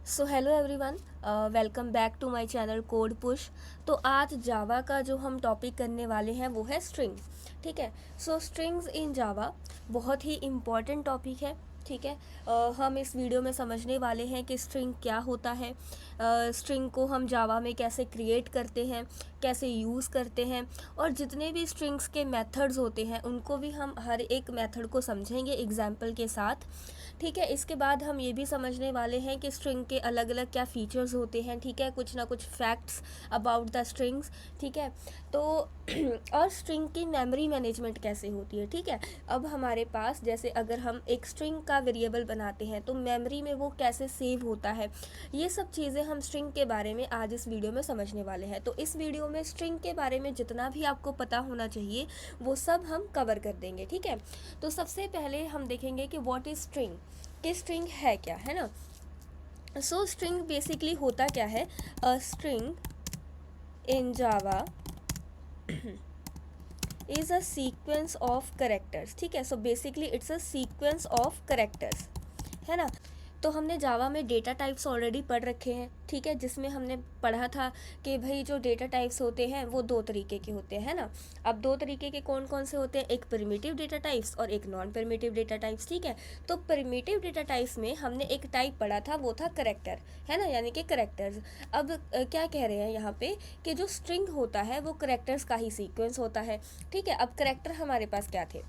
So hello everyone, welcome back to my channel code push. तो आज जावा का जो हम टॉपिक करने वाले हैं वो है स्ट्रिंग। ठीक है। सो स्ट्रिंग्स इन जावा बहुत ही इम्पॉर्टेंट टॉपिक है। ठीक है। हम इस वीडियो में समझने वाले हैं कि स्ट्रिंग क्या होता है, स्ट्रिंग को हम जावा में कैसे क्रिएट करते हैं, कैसे यूज़ करते हैं, और जितने भी स्ट्रिंग्स के मेथड्स होते हैं उनको भी हम हर एक मेथड को समझेंगे एग्जाम्पल के साथ। ठीक है। इसके बाद हम ये भी समझने वाले हैं कि स्ट्रिंग के अलग अलग क्या फ़ीचर्स होते हैं। ठीक है। कुछ ना कुछ फैक्ट्स अबाउट द स्ट्रिंग्स। ठीक है। तो और स्ट्रिंग की मेमोरी मैनेजमेंट कैसे होती है। ठीक है। अब हमारे पास जैसे अगर हम एक स्ट्रिंग का वेरिएबल बनाते हैं तो मेमोरी में वो कैसे सेव होता है, ये सब चीज़ें हम स्ट्रिंग के बारे में आज इस वीडियो में समझने वाले हैं। तो इस वीडियो में स्ट्रिंग के बारे में जितना भी आपको पता होना चाहिए वो सब हम कवर कर देंगे। ठीक है। तो सबसे पहले हम देखेंगे कि व्हाट इज़ स्ट्रिंग, कि स्ट्रिंग है क्या, है ना। सो स्ट्रिंग बेसिकली होता क्या है। A string in Java is a sequence of characters. ठीक है। So basically it's a sequence of characters, है ना। तो हमने जावा में डेटा टाइप्स ऑलरेडी पढ़ रखे हैं। ठीक है। जिसमें हमने पढ़ा था कि भाई जो डेटा टाइप्स होते हैं वो दो तरीके के होते हैं, है ना। अब दो तरीके के कौन कौन से होते हैं, एक प्रिमिटिव डेटा टाइप्स और एक नॉन प्रिमिटिव डेटा टाइप्स। ठीक है। तो प्रिमिटिव डेटा टाइप्स में हमने एक टाइप पढ़ा था, वो था करेक्टर, है ना, यानी कि करेक्टर्स। अब क्या कह रहे हैं यहाँ पे कि जो स्ट्रिंग होता है वो करेक्टर्स का ही सीक्वेंस होता है। ठीक है। अब करेक्टर हमारे पास क्या थे,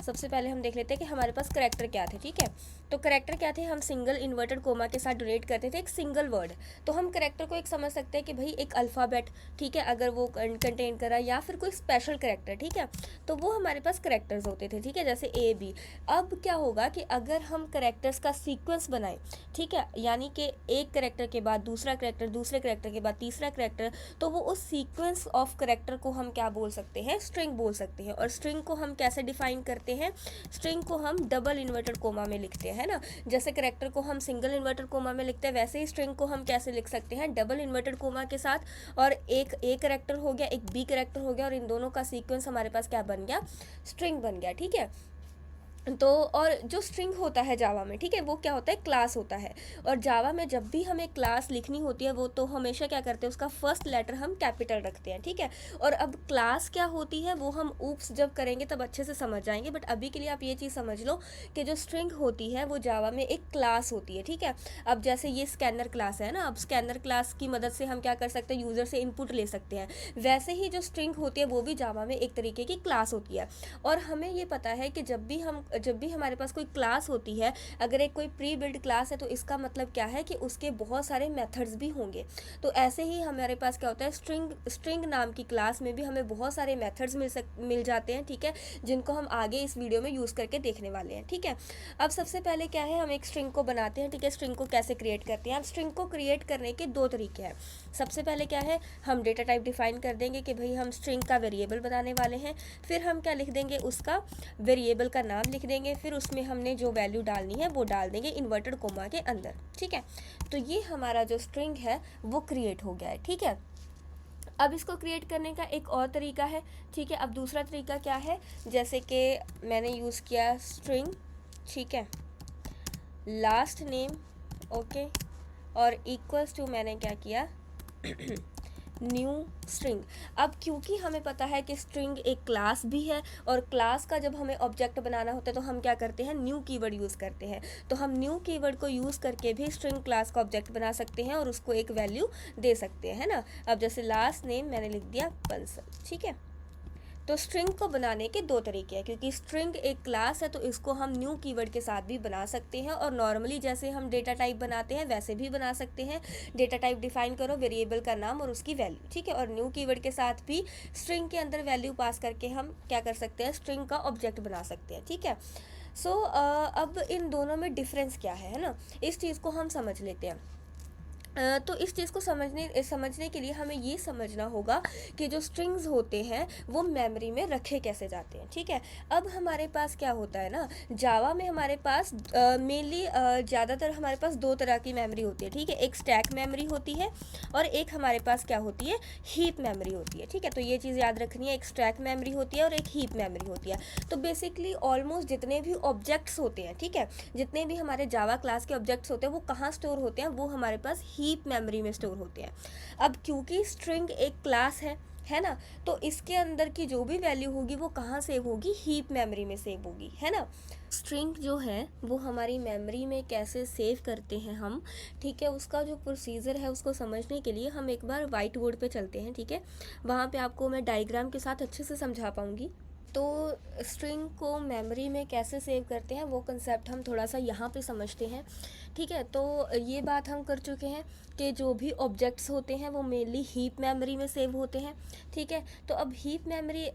सबसे पहले हम देख लेते हैं कि हमारे पास करेक्टर क्या थे। ठीक है। तो करेक्टर क्या थे, हम सिंगल इन्वर्टेड कोमा के साथ डोनेट करते थे एक सिंगल वर्ड। तो हम करेक्टर को एक समझ सकते हैं कि भाई एक अल्फ़ाबेट, ठीक है, अगर वो कंटेन करा, या फिर कोई स्पेशल करेक्टर। ठीक है। तो वो हमारे पास करेक्टर्स होते थे। ठीक है। जैसे ए बी। अब क्या होगा कि अगर हम करेक्टर्स का सीक्वेंस बनाएं, ठीक है, यानी कि एक करेक्टर के बाद दूसरा करेक्टर, दूसरे करेक्टर के बाद तीसरा करेक्टर, तो वो उस सीक्वेंस ऑफ करेक्टर को हम क्या बोल सकते हैं, स्ट्रिंग बोल सकते हैं। और स्ट्रिंग को हम कैसे डिफाइन करते हैं, स्ट्रिंग को हम डबल इन्वर्टेड कोमा में लिखते हैं, है ना। जैसे करेक्टर को हम सिंगल इन्वर्टेड कोमा में लिखते हैं, वैसे ही स्ट्रिंग को हम कैसे लिख सकते हैं, डबल इन्वर्टेड कोमा के साथ। और एक ए करेक्टर हो गया, एक बी करेक्टर हो गया, और इन दोनों का सीक्वेंस हमारे पास क्या बन गया, स्ट्रिंग बन गया। ठीक है। तो और जो स्ट्रिंग होता है जावा में, ठीक है, वो क्या होता है, क्लास होता है। और जावा में जब भी हमें क्लास लिखनी होती है वो तो हमेशा क्या करते हैं, उसका फर्स्ट लेटर हम कैपिटल रखते हैं। ठीक है। और अब क्लास क्या होती है वो हम ऊप्स जब करेंगे तब अच्छे से समझ जाएंगे, बट अभी के लिए आप ये चीज़ समझ लो कि जो स्ट्रिंग होती है वो जावा में एक क्लास होती है। ठीक है। अब जैसे ये स्कैनर क्लास है ना, अब स्कैनर क्लास की मदद से हम क्या कर सकते हैं, यूज़र से इनपुट ले सकते हैं। वैसे ही जो स्ट्रिंग होती है वो भी जावा में एक तरीके की क्लास होती है। और हमें ये पता है कि जब भी हमारे पास कोई क्लास होती है, अगर एक कोई प्री बिल्ड क्लास है तो इसका मतलब क्या है कि उसके बहुत सारे मेथड्स भी होंगे। तो ऐसे ही हमारे पास क्या होता है, स्ट्रिंग नाम की क्लास में भी हमें बहुत सारे मेथड्स मिल जाते हैं। ठीक है। जिनको हम आगे इस वीडियो में यूज़ करके देखने वाले हैं। ठीक है। अब सबसे पहले क्या है, हम एक स्ट्रिंग को बनाते हैं। ठीक है। स्ट्रिंग को कैसे क्रिएट करते हैं, अब स्ट्रिंग को क्रिएट करने के दो तरीके हैं। सबसे पहले क्या है, हम डेटा टाइप डिफाइन कर देंगे कि भाई हम स्ट्रिंग का वेरिएबल बनाने वाले हैं। फिर हम क्या लिख देंगे, उसका वेरिएबल का नाम लिख देंगे, फिर उसमें हमने जो वैल्यू डालनी है वो डाल देंगे इन्वर्टेड कोमा के अंदर। ठीक है। तो ये हमारा जो स्ट्रिंग है वो क्रिएट हो गया है। ठीक है। अब इसको क्रिएट करने का एक और तरीका है। ठीक है। अब दूसरा तरीका क्या है, जैसे कि मैंने यूज़ किया स्ट्रिंग, ठीक है, लास्ट नेम, ओके, और इक्वल्स टू मैंने क्या किया न्यू स्ट्रिंग। अब क्योंकि हमें पता है कि स्ट्रिंग एक क्लास भी है, और क्लास का जब हमें ऑब्जेक्ट बनाना होता है तो हम क्या करते हैं, न्यू कीवर्ड यूज़ करते हैं। तो हम न्यू कीवर्ड को यूज़ करके भी स्ट्रिंग क्लास का ऑब्जेक्ट बना सकते हैं और उसको एक वैल्यू दे सकते हैं, है ना। अब जैसे लास्ट नेम मैंने लिख दिया बंसल। ठीक है। तो स्ट्रिंग को बनाने के दो तरीके हैं, क्योंकि स्ट्रिंग एक क्लास है तो इसको हम न्यू कीवर्ड के साथ भी बना सकते हैं, और नॉर्मली जैसे हम डेटा टाइप बनाते हैं वैसे भी बना सकते हैं। डेटा टाइप डिफाइन करो, वेरिएबल का नाम और उसकी वैल्यू। ठीक है। और न्यू कीवर्ड के साथ भी स्ट्रिंग के अंदर वैल्यू पास करके हम क्या कर सकते हैं, स्ट्रिंग का ऑब्जेक्ट बना सकते हैं। ठीक है। सो अब इन दोनों में डिफरेंस क्या है ना, इस चीज़ को हम समझ लेते हैं। तो इस चीज़ को समझने के लिए हमें ये समझना होगा कि जो स्ट्रिंग्स होते हैं वो मेमोरी में रखे कैसे जाते हैं, ठीक है। अब हमारे पास क्या होता है ना, जावा में हमारे पास मेनली ज़्यादातर हमारे पास दो तरह की मेमोरी होती है, ठीक है। एक स्टैक मेमोरी होती है और एक हमारे पास क्या होती है, हीप मेमोरी होती है, ठीक है। तो ये चीज़ याद रखनी है, एक स्टैक मेमोरी होती है और एक हीप मेमोरी होती है। तो बेसिकली ऑलमोस्ट जितने भी ऑब्जेक्ट्स होते हैं, ठीक है, जितने भी हमारे जावा क्लास के ऑब्जेक्ट्स होते हैं वो कहाँ स्टोर होते हैं, वो हमारे पास हीप मेमोरी में स्टोर होते हैं। अब क्योंकि स्ट्रिंग एक क्लास है ना, तो इसके अंदर की जो भी वैल्यू होगी वो कहाँ सेव होगी, हीप मेमोरी में सेव होगी, है ना। स्ट्रिंग जो है वो हमारी मेमोरी में कैसे सेव करते हैं हम, ठीक है, उसका जो प्रोसीजर है उसको समझने के लिए हम एक बार वाइट बोर्ड पे चलते हैं, ठीक है। वहाँ पे आपको मैं डायग्राम के साथ अच्छे से समझा पाऊँगी। तो स्ट्रिंग को मेमोरी में कैसे सेव करते हैं वो कंसेप्ट हम थोड़ा सा यहाँ पे समझते हैं, ठीक है। तो ये बात हम कर चुके हैं कि जो भी ऑब्जेक्ट्स होते हैं वो मेनली हीप मेमोरी में सेव होते हैं, ठीक है। तो अब हीप मेमोरी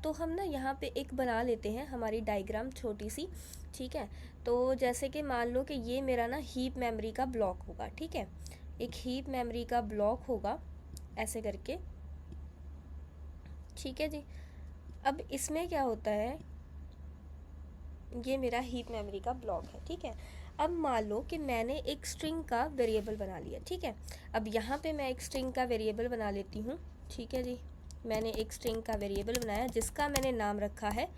तो हम ना यहाँ पे एक बना लेते हैं हमारी डायग्राम छोटी सी, ठीक है। तो जैसे कि मान लो कि ये मेरा ना हीप मेमोरी का ब्लॉक होगा, ठीक है, एक हीप मेमोरी का ब्लॉक होगा ऐसे करके, ठीक है जी। अब इसमें क्या होता है, ये मेरा हीप मेमोरी का ब्लॉक है, ठीक है। अब मान लो कि मैंने एक स्ट्रिंग का वेरिएबल बना लिया, ठीक है। अब यहाँ पे मैं एक स्ट्रिंग का वेरिएबल बना लेती हूँ, ठीक है जी। मैंने एक स्ट्रिंग का वेरिएबल बनाया जिसका मैंने नाम रखा है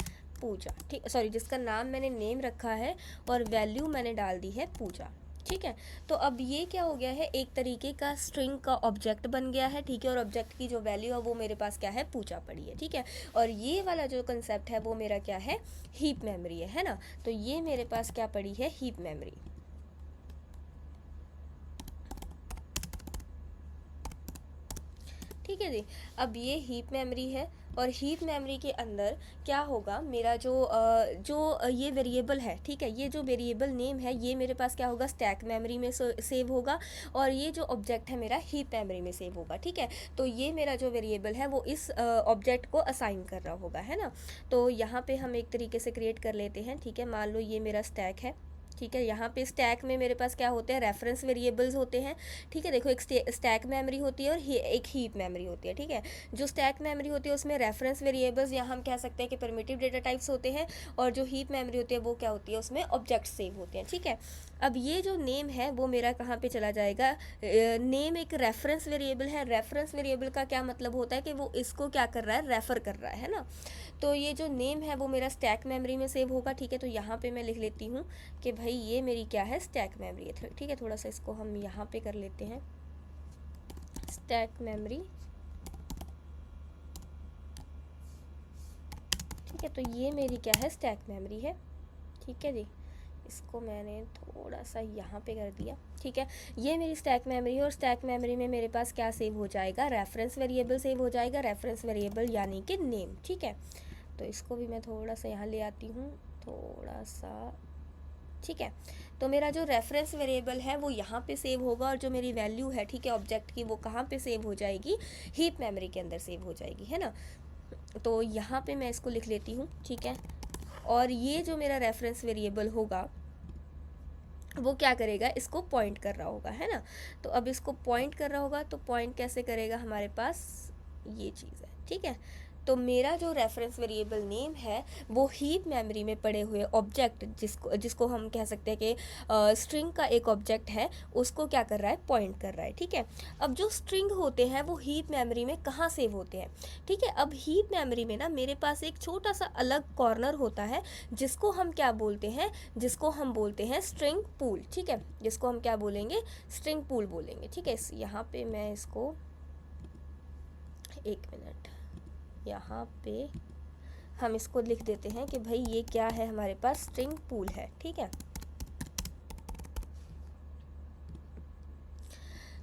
पूजा, ठीक, सॉरी, जिसका नाम मैंने नेम रखा है और वैल्यू मैंने डाल दी है पूजा, ठीक है। तो अब ये क्या हो गया है, एक तरीके का स्ट्रिंग का ऑब्जेक्ट बन गया है, ठीक है। और ऑब्जेक्ट की जो वैल्यू है वो मेरे पास क्या है, पूजा पड़ी है, ठीक है। और ये वाला जो कंसेप्ट है वो मेरा क्या है, हीप मेमोरी है ना। तो ये मेरे पास क्या पड़ी है, हीप मेमोरी, ठीक है जी। अब ये हीप मेमोरी है और हीप मेमोरी के अंदर क्या होगा, मेरा जो ये वेरिएबल है, ठीक है, ये जो वेरिएबल नेम है ये मेरे पास क्या होगा, स्टैक मेमोरी में सेव होगा और ये जो ऑब्जेक्ट है मेरा हीप मेमोरी में सेव होगा, ठीक है। तो ये मेरा जो वेरिएबल है वो इस ऑब्जेक्ट को असाइन कर रहा होगा, है ना। तो यहाँ पे हम एक तरीके से क्रिएट कर लेते हैं, ठीक है। मान लो ये मेरा स्टैक है, ठीक है। यहाँ पे स्टैक में मेरे पास क्या होते हैं, रेफरेंस वेरिएबल्स होते हैं, ठीक है। देखो, एक स्टैक मेमोरी होती है और एक हीप मेमोरी होती है, ठीक है। जो स्टैक मेमोरी होती है उसमें रेफरेंस वेरिएबल्स, यहाँ हम कह सकते हैं कि प्रिमिटिव डेटा टाइप्स होते हैं, और जो हीप मेमोरी होती है वो क्या होती है, उसमें ऑब्जेक्ट सेव होते हैं, ठीक है। अब ये जो नेम है वो मेरा कहाँ पे चला जाएगा, नेम एक रेफरेंस वेरिएबल है। रेफरेंस वेरिएबल का क्या मतलब होता है कि वो इसको क्या कर रहा है, रेफ़र कर रहा है ना। तो ये जो नेम है वो मेरा स्टैक मेमोरी में सेव होगा, ठीक है। तो यहाँ पे मैं लिख लेती हूँ कि भाई ये मेरी क्या है, स्टैक मेमोरी है, ठीक है। थोड़ा सा इसको हम यहाँ पे कर लेते हैं, स्टैक मेमोरी, ठीक है। तो ये मेरी क्या है, स्टैक मेमोरी है, ठीक है जी। इसको मैंने थोड़ा सा यहाँ पे कर दिया, ठीक है। ये मेरी स्टैक मेमोरी है और स्टैक मेमोरी में मेरे पास क्या सेव हो जाएगा, रेफरेंस वेरिएबल सेव हो जाएगा, रेफरेंस वेरिएबल यानी कि नेम, ठीक है। तो इसको भी मैं थोड़ा सा यहाँ ले आती हूँ, थोड़ा सा, ठीक है। तो मेरा जो रेफरेंस वेरिएबल है वो यहाँ पे सेव होगा और जो मेरी वैल्यू है, ठीक है, ऑब्जेक्ट की, वो कहाँ पे सेव हो जाएगी, हीप मेमोरी के अंदर सेव हो जाएगी, है ना। तो यहाँ पे मैं इसको लिख लेती हूँ, ठीक है। और ये जो मेरा रेफरेंस वेरिएबल होगा वो क्या करेगा, इसको पॉइंट कर रहा होगा, है ना। तो अब इसको पॉइंट कर रहा होगा, तो पॉइंट कैसे करेगा, हमारे पास ये चीज़ है, ठीक है। तो मेरा जो रेफरेंस वेरिएबल नेम है वो हीप मेमोरी में पड़े हुए ऑब्जेक्ट, जिसको हम कह सकते हैं कि स्ट्रिंग का एक ऑब्जेक्ट है, उसको क्या कर रहा है, पॉइंट कर रहा है, ठीक है। अब जो स्ट्रिंग होते हैं वो हीप मेमोरी में कहाँ सेव होते हैं, ठीक है। अब हीप मेमोरी में ना मेरे पास एक छोटा सा अलग कॉर्नर होता है जिसको हम क्या बोलते हैं, जिसको हम बोलते हैं स्ट्रिंग पूल, ठीक है। जिसको हम क्या बोलेंगे, स्ट्रिंग पूल बोलेंगे, ठीक है। यहाँ पे मैं इसको, एक मिनट, यहाँ पे हम इसको लिख देते हैं कि भाई ये क्या है, हमारे पास स्ट्रिंग पूल है, ठीक है।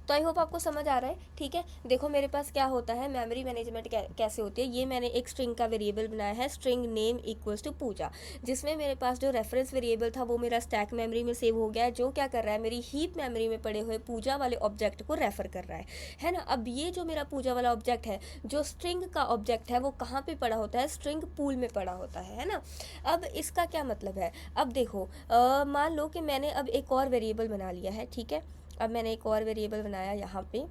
तो आई होप आपको समझ आ रहा है, ठीक है। देखो मेरे पास क्या होता है, मेमोरी मैनेजमेंट कैसे होती है। ये मैंने एक स्ट्रिंग का वेरिएबल बनाया है, स्ट्रिंग नेम इक्वल्स टू पूजा, जिसमें मेरे पास जो रेफरेंस वेरिएबल था वो मेरा स्टैक मेमोरी में सेव हो गया है, जो क्या कर रहा है, मेरी हीप मेमोरी में पड़े हुए पूजा वाले ऑब्जेक्ट को रेफर कर रहा है ना। अब ये जो मेरा पूजा वाला ऑब्जेक्ट है, जो स्ट्रिंग का ऑब्जेक्ट है, वो कहाँ पर पड़ा होता है, स्ट्रिंग पूल में पड़ा होता है ना। अब इसका क्या मतलब है, अब देखो, मान लो कि मैंने अब एक और वेरिएबल बना लिया है, ठीक है। अब मैंने एक और वेरिएबल बनाया यहाँ पे,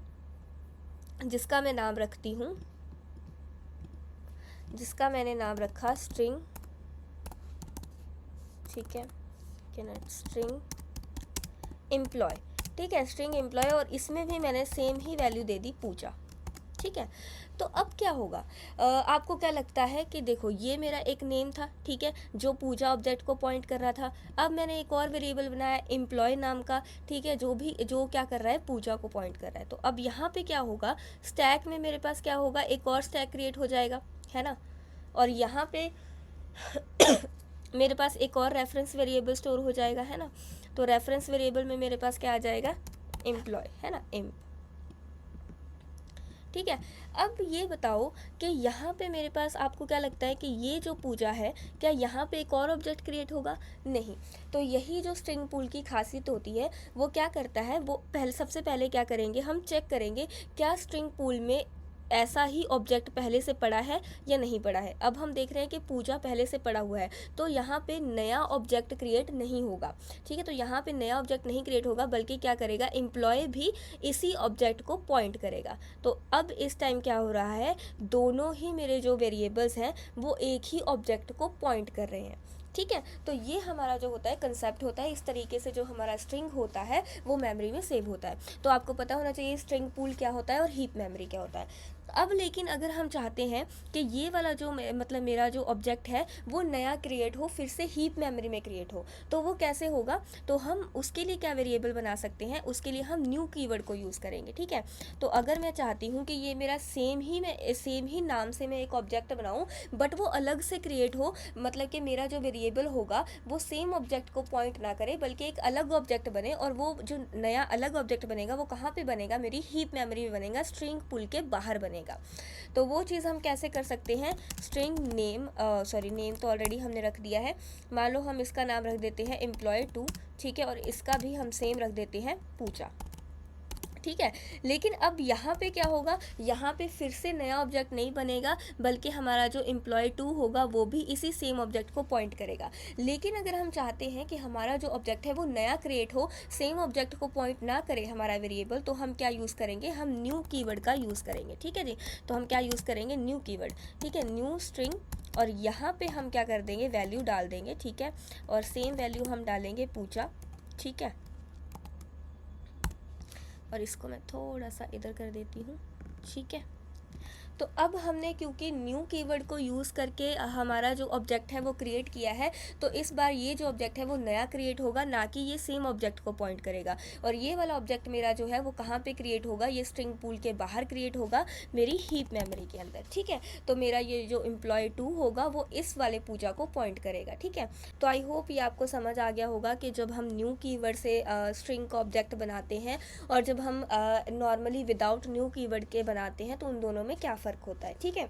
जिसका मैं नाम रखती हूँ, जिसका मैंने नाम रखा स्ट्रिंग, ठीक है, स्ट्रिंग एम्प्लॉय, ठीक है, स्ट्रिंग एम्प्लॉय, और इसमें भी मैंने सेम ही वैल्यू दे दी पूजा, ठीक है। तो अब क्या होगा, आपको क्या लगता है कि देखो ये मेरा एक नेम था, ठीक है, जो पूजा ऑब्जेक्ट को पॉइंट कर रहा था। अब मैंने एक और वेरिएबल बनाया एम्प्लॉय नाम का, ठीक है, जो क्या कर रहा है, पूजा को पॉइंट कर रहा है। तो अब यहाँ पे क्या होगा, स्टैक में मेरे पास क्या होगा, एक और स्टैक क्रिएट हो जाएगा, है ना, और यहाँ पे मेरे पास एक और रेफरेंस वेरिएबल स्टोर हो जाएगा, है ना। तो रेफरेंस वेरिएबल में मेरे पास क्या आ जाएगा, एम्प्लॉय, है ना, एम, ठीक है। अब ये बताओ कि यहाँ पे मेरे पास, आपको क्या लगता है कि ये जो पूजा है, क्या यहाँ पे एक और ऑब्जेक्ट क्रिएट होगा, नहीं। तो यही जो स्ट्रिंग पूल की खासियत होती है, वो क्या करता है, वो सबसे पहले क्या करेंगे, हम चेक करेंगे क्या स्ट्रिंग पूल में ऐसा ही ऑब्जेक्ट पहले से पड़ा है या नहीं पड़ा है। अब हम देख रहे हैं कि पूजा पहले से पड़ा हुआ है, तो यहाँ पे नया ऑब्जेक्ट क्रिएट नहीं होगा, ठीक है। तो यहाँ पे नया ऑब्जेक्ट नहीं क्रिएट होगा, बल्कि क्या करेगा, एम्प्लॉय भी इसी ऑब्जेक्ट को पॉइंट करेगा। तो अब इस टाइम क्या हो रहा है, दोनों ही मेरे जो वेरिएबल्स हैं वो एक ही ऑब्जेक्ट को पॉइंट कर रहे हैं, ठीक है। तो ये हमारा जो होता है कंसेप्ट होता है, इस तरीके से जो हमारा स्ट्रिंग होता है वो मेमोरी में सेव होता है। तो आपको पता होना चाहिए स्ट्रिंग पूल क्या होता है और हीप मेमोरी क्या होता है। अब लेकिन अगर हम चाहते हैं कि ये वाला जो मतलब मेरा जो ऑब्जेक्ट है वो नया क्रिएट हो, फिर से हीप मेमोरी में क्रिएट हो, तो वो कैसे होगा, तो हम उसके लिए क्या वेरिएबल बना सकते हैं, उसके लिए हम न्यू कीवर्ड को यूज़ करेंगे, ठीक है। तो अगर मैं चाहती हूँ कि ये मेरा सेम ही नाम से मैं एक ऑब्जेक्ट बनाऊँ, बट वो अलग से क्रिएट हो, मतलब कि मेरा जो वेरिएबल होगा वो सेम ऑब्जेक्ट को पॉइंट ना करे, बल्कि एक अलग ऑब्जेक्ट बने, और वो जो नया अलग ऑब्जेक्ट बनेगा वो कहाँ पे बनेगा, मेरी हीप मेमोरी में बनेगा, स्ट्रिंग पूल के बाहर बनेगा। तो वो चीज़ हम कैसे कर सकते हैं, स्ट्रिंग नेम, नेम तो ऑलरेडी हमने रख दिया है, मान लो हम इसका नाम रख देते हैं एम्प्लॉय2, ठीक है, और इसका भी हम सेम रख देते हैं पूजा, ठीक है। लेकिन अब यहाँ पे क्या होगा, यहाँ पे फिर से नया ऑब्जेक्ट नहीं बनेगा, बल्कि हमारा जो एम्प्लॉय2 होगा वो भी इसी सेम ऑब्जेक्ट को पॉइंट करेगा। लेकिन अगर हम चाहते हैं कि हमारा जो ऑब्जेक्ट है वो नया क्रिएट हो, सेम ऑब्जेक्ट को पॉइंट ना करे हमारा वेरिएबल, तो हम क्या यूज़ करेंगे, हम न्यू कीवर्ड का यूज़ करेंगे, ठीक है जी। तो हम क्या यूज़ करेंगे, न्यू कीवर्ड, ठीक है, न्यू स्ट्रिंग, और यहाँ पे हम क्या कर देंगे, वैल्यू डाल देंगे, ठीक है, और सेम वैल्यू हम डालेंगे पूजा, ठीक है। और इसको मैं थोड़ा सा इधर कर देती हूँ, ठीक है। तो अब हमने क्योंकि न्यू कीवर्ड को यूज़ करके हमारा जो ऑब्जेक्ट है वो क्रिएट किया है, तो इस बार ये जो ऑब्जेक्ट है वो नया क्रिएट होगा, ना कि ये सेम ऑब्जेक्ट को पॉइंट करेगा। और ये वाला ऑब्जेक्ट मेरा जो है वो कहाँ पे क्रिएट होगा, ये स्ट्रिंग पूल के बाहर क्रिएट होगा, मेरी हीप मेमोरी के अंदर, ठीक है। तो मेरा ये जो एम्प्लॉय2 होगा वो इस वाले पूजा को पॉइंट करेगा, ठीक है। तो आई होप ये आपको समझ आ गया होगा कि जब हम न्यू कीवर्ड से स्ट्रिंग का ऑब्जेक्ट बनाते हैं और जब हम नॉर्मली विदाउट न्यू कीवर्ड के बनाते हैं तो उन दोनों में क्या फ़र्क होता है, ठीक है।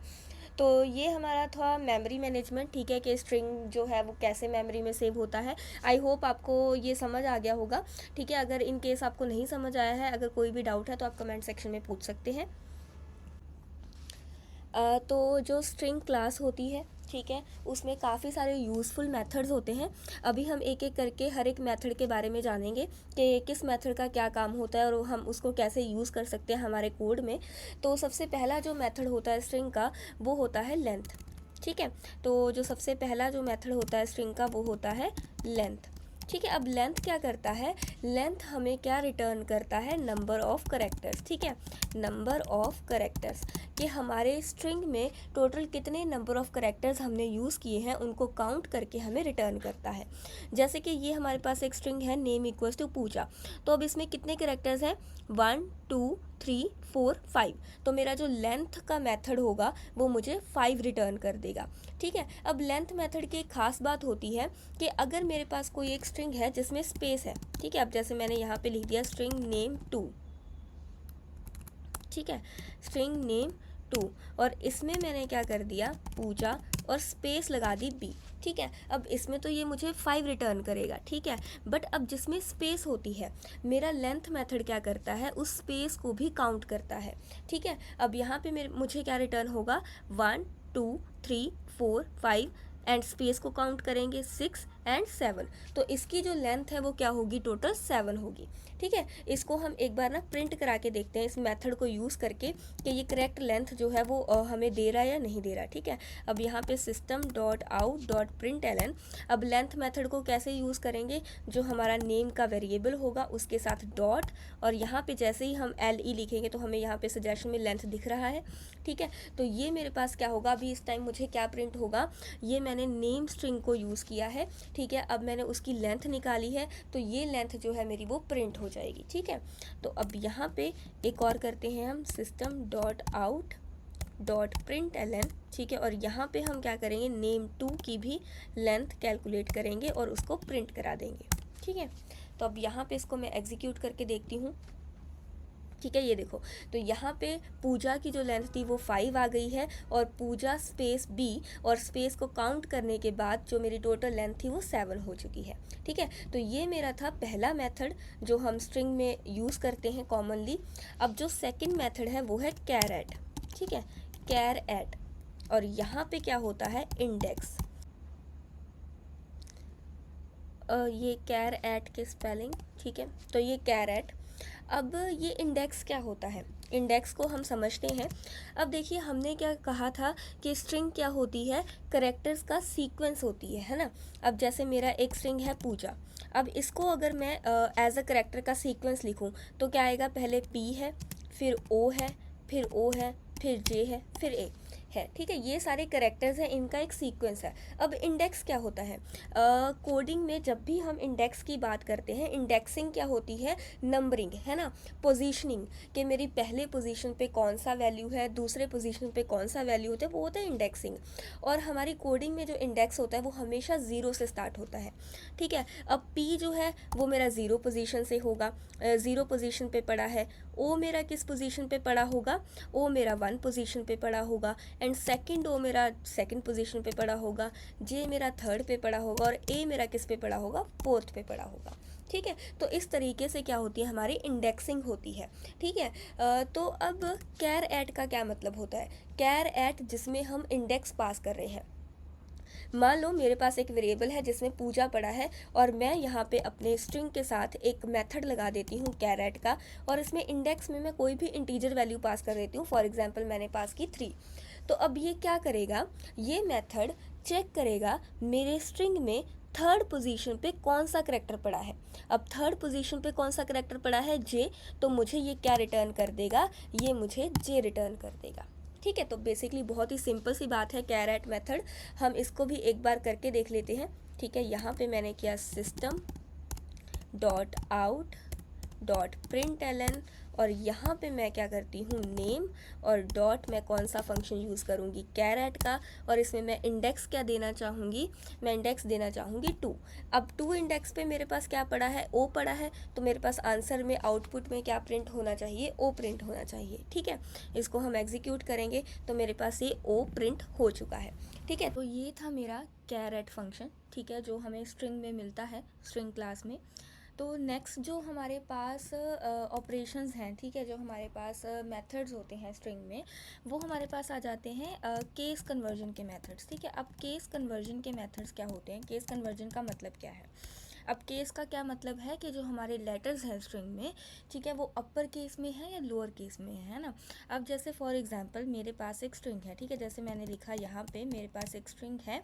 तो ये हमारा था मेमोरी मैनेजमेंट, ठीक है, कि स्ट्रिंग जो है वो कैसे मेमोरी में सेव होता है। आई होप आपको ये समझ आ गया होगा, ठीक है। अगर इन केस आपको नहीं समझ आया है, अगर कोई भी डाउट है तो आप कमेंट सेक्शन में पूछ सकते हैं। तो जो स्ट्रिंग क्लास होती है, ठीक है, उसमें काफ़ी सारे यूज़फुल मेथड्स होते हैं। अभी हम एक एक करके हर एक मेथड के बारे में जानेंगे कि किस मेथड का क्या काम होता है और हम उसको कैसे यूज़ कर सकते हैं हमारे कोड में। तो सबसे पहला जो मेथड होता है स्ट्रिंग का वो होता है लेंथ, ठीक है। तो जो सबसे पहला जो मेथड होता है स्ट्रिंग का वो होता है लेंथ, ठीक है। अब लेंथ क्या करता है, लेंथ हमें क्या रिटर्न करता है, नंबर ऑफ़ करेक्टर्स, ठीक है, नंबर ऑफ़ करेक्टर्स, कि हमारे स्ट्रिंग में टोटल कितने नंबर ऑफ़ करेक्टर्स हमने यूज़ किए हैं उनको काउंट करके हमें रिटर्न करता है। जैसे कि ये हमारे पास एक स्ट्रिंग है नेम इक्वल्स टू पूजा, तो अब इसमें कितने करेक्टर्स हैं, 1 2 3 4 5, तो मेरा जो लेंथ का मेथड होगा वो मुझे 5 रिटर्न कर देगा, ठीक है। अब लेंथ मेथड की एक खास बात होती है कि अगर मेरे पास कोई एक स्ट्रिंग है जिसमें स्पेस है, ठीक है, अब जैसे मैंने यहाँ पे लिख दिया स्ट्रिंग नेम 2, ठीक है, स्ट्रिंग नेम 2, और इसमें मैंने क्या कर दिया पूजा और स्पेस लगा दी बी, ठीक है। अब इसमें तो ये मुझे 5 रिटर्न करेगा, ठीक है, बट अब जिसमें स्पेस होती है मेरा लेंथ मेथड क्या करता है, उस स्पेस को भी काउंट करता है, ठीक है। अब यहाँ पे मुझे क्या रिटर्न होगा, 1 2 3 4 5, एंड स्पेस को काउंट करेंगे 6 एंड 7। तो इसकी जो लेंथ है वो क्या होगी, टोटल 7 होगी। ठीक है, इसको हम एक बार ना प्रिंट करा के देखते हैं इस मेथड को यूज़ करके कि ये करेक्ट लेंथ जो है वो हमें दे रहा है या नहीं दे रहा। ठीक है, अब यहाँ पे system.out.println, अब लेंथ मेथड को कैसे यूज़ करेंगे, जो हमारा नेम का वेरिएबल होगा उसके साथ डॉट, और यहाँ पे जैसे ही हम LE लिखेंगे तो हमें यहाँ पे सजेशन में लेंथ दिख रहा है। ठीक है, तो ये मेरे पास क्या होगा, अभी इस टाइम मुझे क्या प्रिंट होगा, ये मैंने नेम स्ट्रिंग को यूज़ किया है। ठीक है, अब मैंने उसकी लेंथ निकाली है तो ये लेंथ जो है मेरी वो प्रिंट हो जाएगी। ठीक है, तो अब यहाँ पे एक और करते हैं हम system.out.println। ठीक है, और यहाँ पे हम क्या करेंगे, name2 की भी लेंथ कैलकुलेट करेंगे और उसको प्रिंट करा देंगे। ठीक है, तो अब यहाँ पे इसको मैं एग्जीक्यूट करके देखती हूँ। ठीक है, ये देखो, तो यहाँ पे पूजा की जो लेंथ थी वो 5 आ गई है, और पूजा स्पेस B और स्पेस को काउंट करने के बाद जो मेरी टोटल लेंथ थी वो 7 हो चुकी है। ठीक है, तो ये मेरा था पहला मेथड जो हम स्ट्रिंग में यूज़ करते हैं कॉमनली। अब जो सेकंड मेथड है वो है कैर एट। ठीक है, कैर एट, और यहाँ पे क्या होता है, इंडेक्स। ये कैर एट के स्पेलिंग। ठीक है, तो ये कैर एट। अब ये इंडेक्स क्या होता है, इंडेक्स को हम समझते हैं। अब देखिए, हमने क्या कहा था कि स्ट्रिंग क्या होती है, करेक्टर्स का सीक्वेंस होती है ना। अब जैसे मेरा एक स्ट्रिंग है पूजा, अब इसको अगर मैं एज अ करेक्टर का सीक्वेंस लिखूं तो क्या आएगा, पहले P है, फिर O है, फिर O है, फिर J है, फिर A है। ठीक है, ये सारे करेक्टर्स हैं, इनका एक सीक्वेंस है। अब इंडेक्स क्या होता है, कोडिंग में जब भी हम इंडेक्स की बात करते हैं, इंडेक्सिंग क्या होती है, नंबरिंग है ना, पोजीशनिंग, कि मेरी पहले पोजीशन पे कौन सा वैल्यू है, दूसरे पोजीशन पे कौन सा वैल्यू होता है, वो होता है इंडेक्सिंग। और हमारी कोडिंग में जो इंडेक्स होता है वो हमेशा 0 से स्टार्ट होता है। ठीक है, अब P जो है वो मेरा 0 पोजीशन से होगा, 0 पोजीशन पे पड़ा है। O मेरा किस पोजीशन पे पड़ा होगा, O मेरा 1 पोजीशन पे पड़ा होगा, एंड सेकंड O मेरा सेकंड पोजीशन पे पड़ा होगा, J मेरा थर्ड पे पड़ा होगा, और A मेरा किस पे पड़ा होगा, फोर्थ पे पड़ा होगा। ठीक है, तो इस तरीके से क्या होती है, हमारी इंडेक्सिंग होती है। ठीक है, तो अब कैर एट का क्या मतलब होता है, कैर एट जिसमें हम इंडेक्स पास कर रहे हैं। मान लो मेरे पास एक वेरिएबल है जिसमें पूजा पड़ा है, और मैं यहाँ पे अपने स्ट्रिंग के साथ एक मेथड लगा देती हूँ कैर एट का, और इसमें इंडेक्स में मैं कोई भी इंटीजर वैल्यू पास कर देती हूँ। फॉर एग्जांपल मैंने पास की 3। तो अब ये क्या करेगा, ये मेथड चेक करेगा मेरे स्ट्रिंग में थर्ड पोजीशन पे कौन सा करेक्टर पड़ा है। अब थर्ड पोजीशन पे कौन सा करेक्टर पड़ा है, J, तो मुझे ये क्या रिटर्न कर देगा, ये मुझे J रिटर्न कर देगा। ठीक है, तो बेसिकली बहुत ही सिंपल सी बात है कैर एट मेथड, हम इसको भी एक बार करके देख लेते हैं। ठीक है, यहाँ पे मैंने किया system.out.println, और यहाँ पे मैं क्या करती हूँ, नेम, और डॉट मैं कौन सा फंक्शन यूज़ करूँगी, कैर एट का, और इसमें मैं इंडेक्स क्या देना चाहूँगी, मैं इंडेक्स देना चाहूँगी 2। अब 2 इंडेक्स पे मेरे पास क्या पड़ा है, O पड़ा है, तो मेरे पास आंसर में आउटपुट में क्या प्रिंट होना चाहिए, O प्रिंट होना चाहिए। ठीक है, इसको हम एग्जीक्यूट करेंगे तो मेरे पास ये O प्रिंट हो चुका है। ठीक है, तो ये था मेरा कैर एट फंक्शन। ठीक है, जो हमें स्ट्रिंग में मिलता है, स्ट्रिंग क्लास में। तो नेक्स्ट जो हमारे पास ऑपरेशंस हैं, ठीक है, जो हमारे पास मेथड्स होते हैं स्ट्रिंग में, वो हमारे पास आ जाते हैं केस कन्वर्जन के मेथड्स। ठीक है, अब केस कन्वर्जन के मेथड्स क्या होते हैं, केस कन्वर्जन का मतलब क्या है। अब केस का क्या मतलब है कि जो हमारे लेटर्स हैं स्ट्रिंग में, ठीक है, वो अपर केस में है या लोअर केस में है ना। अब जैसे फॉर एग्जांपल मेरे पास एक स्ट्रिंग है, ठीक है, जैसे मैंने लिखा यहाँ पे मेरे पास एक स्ट्रिंग है,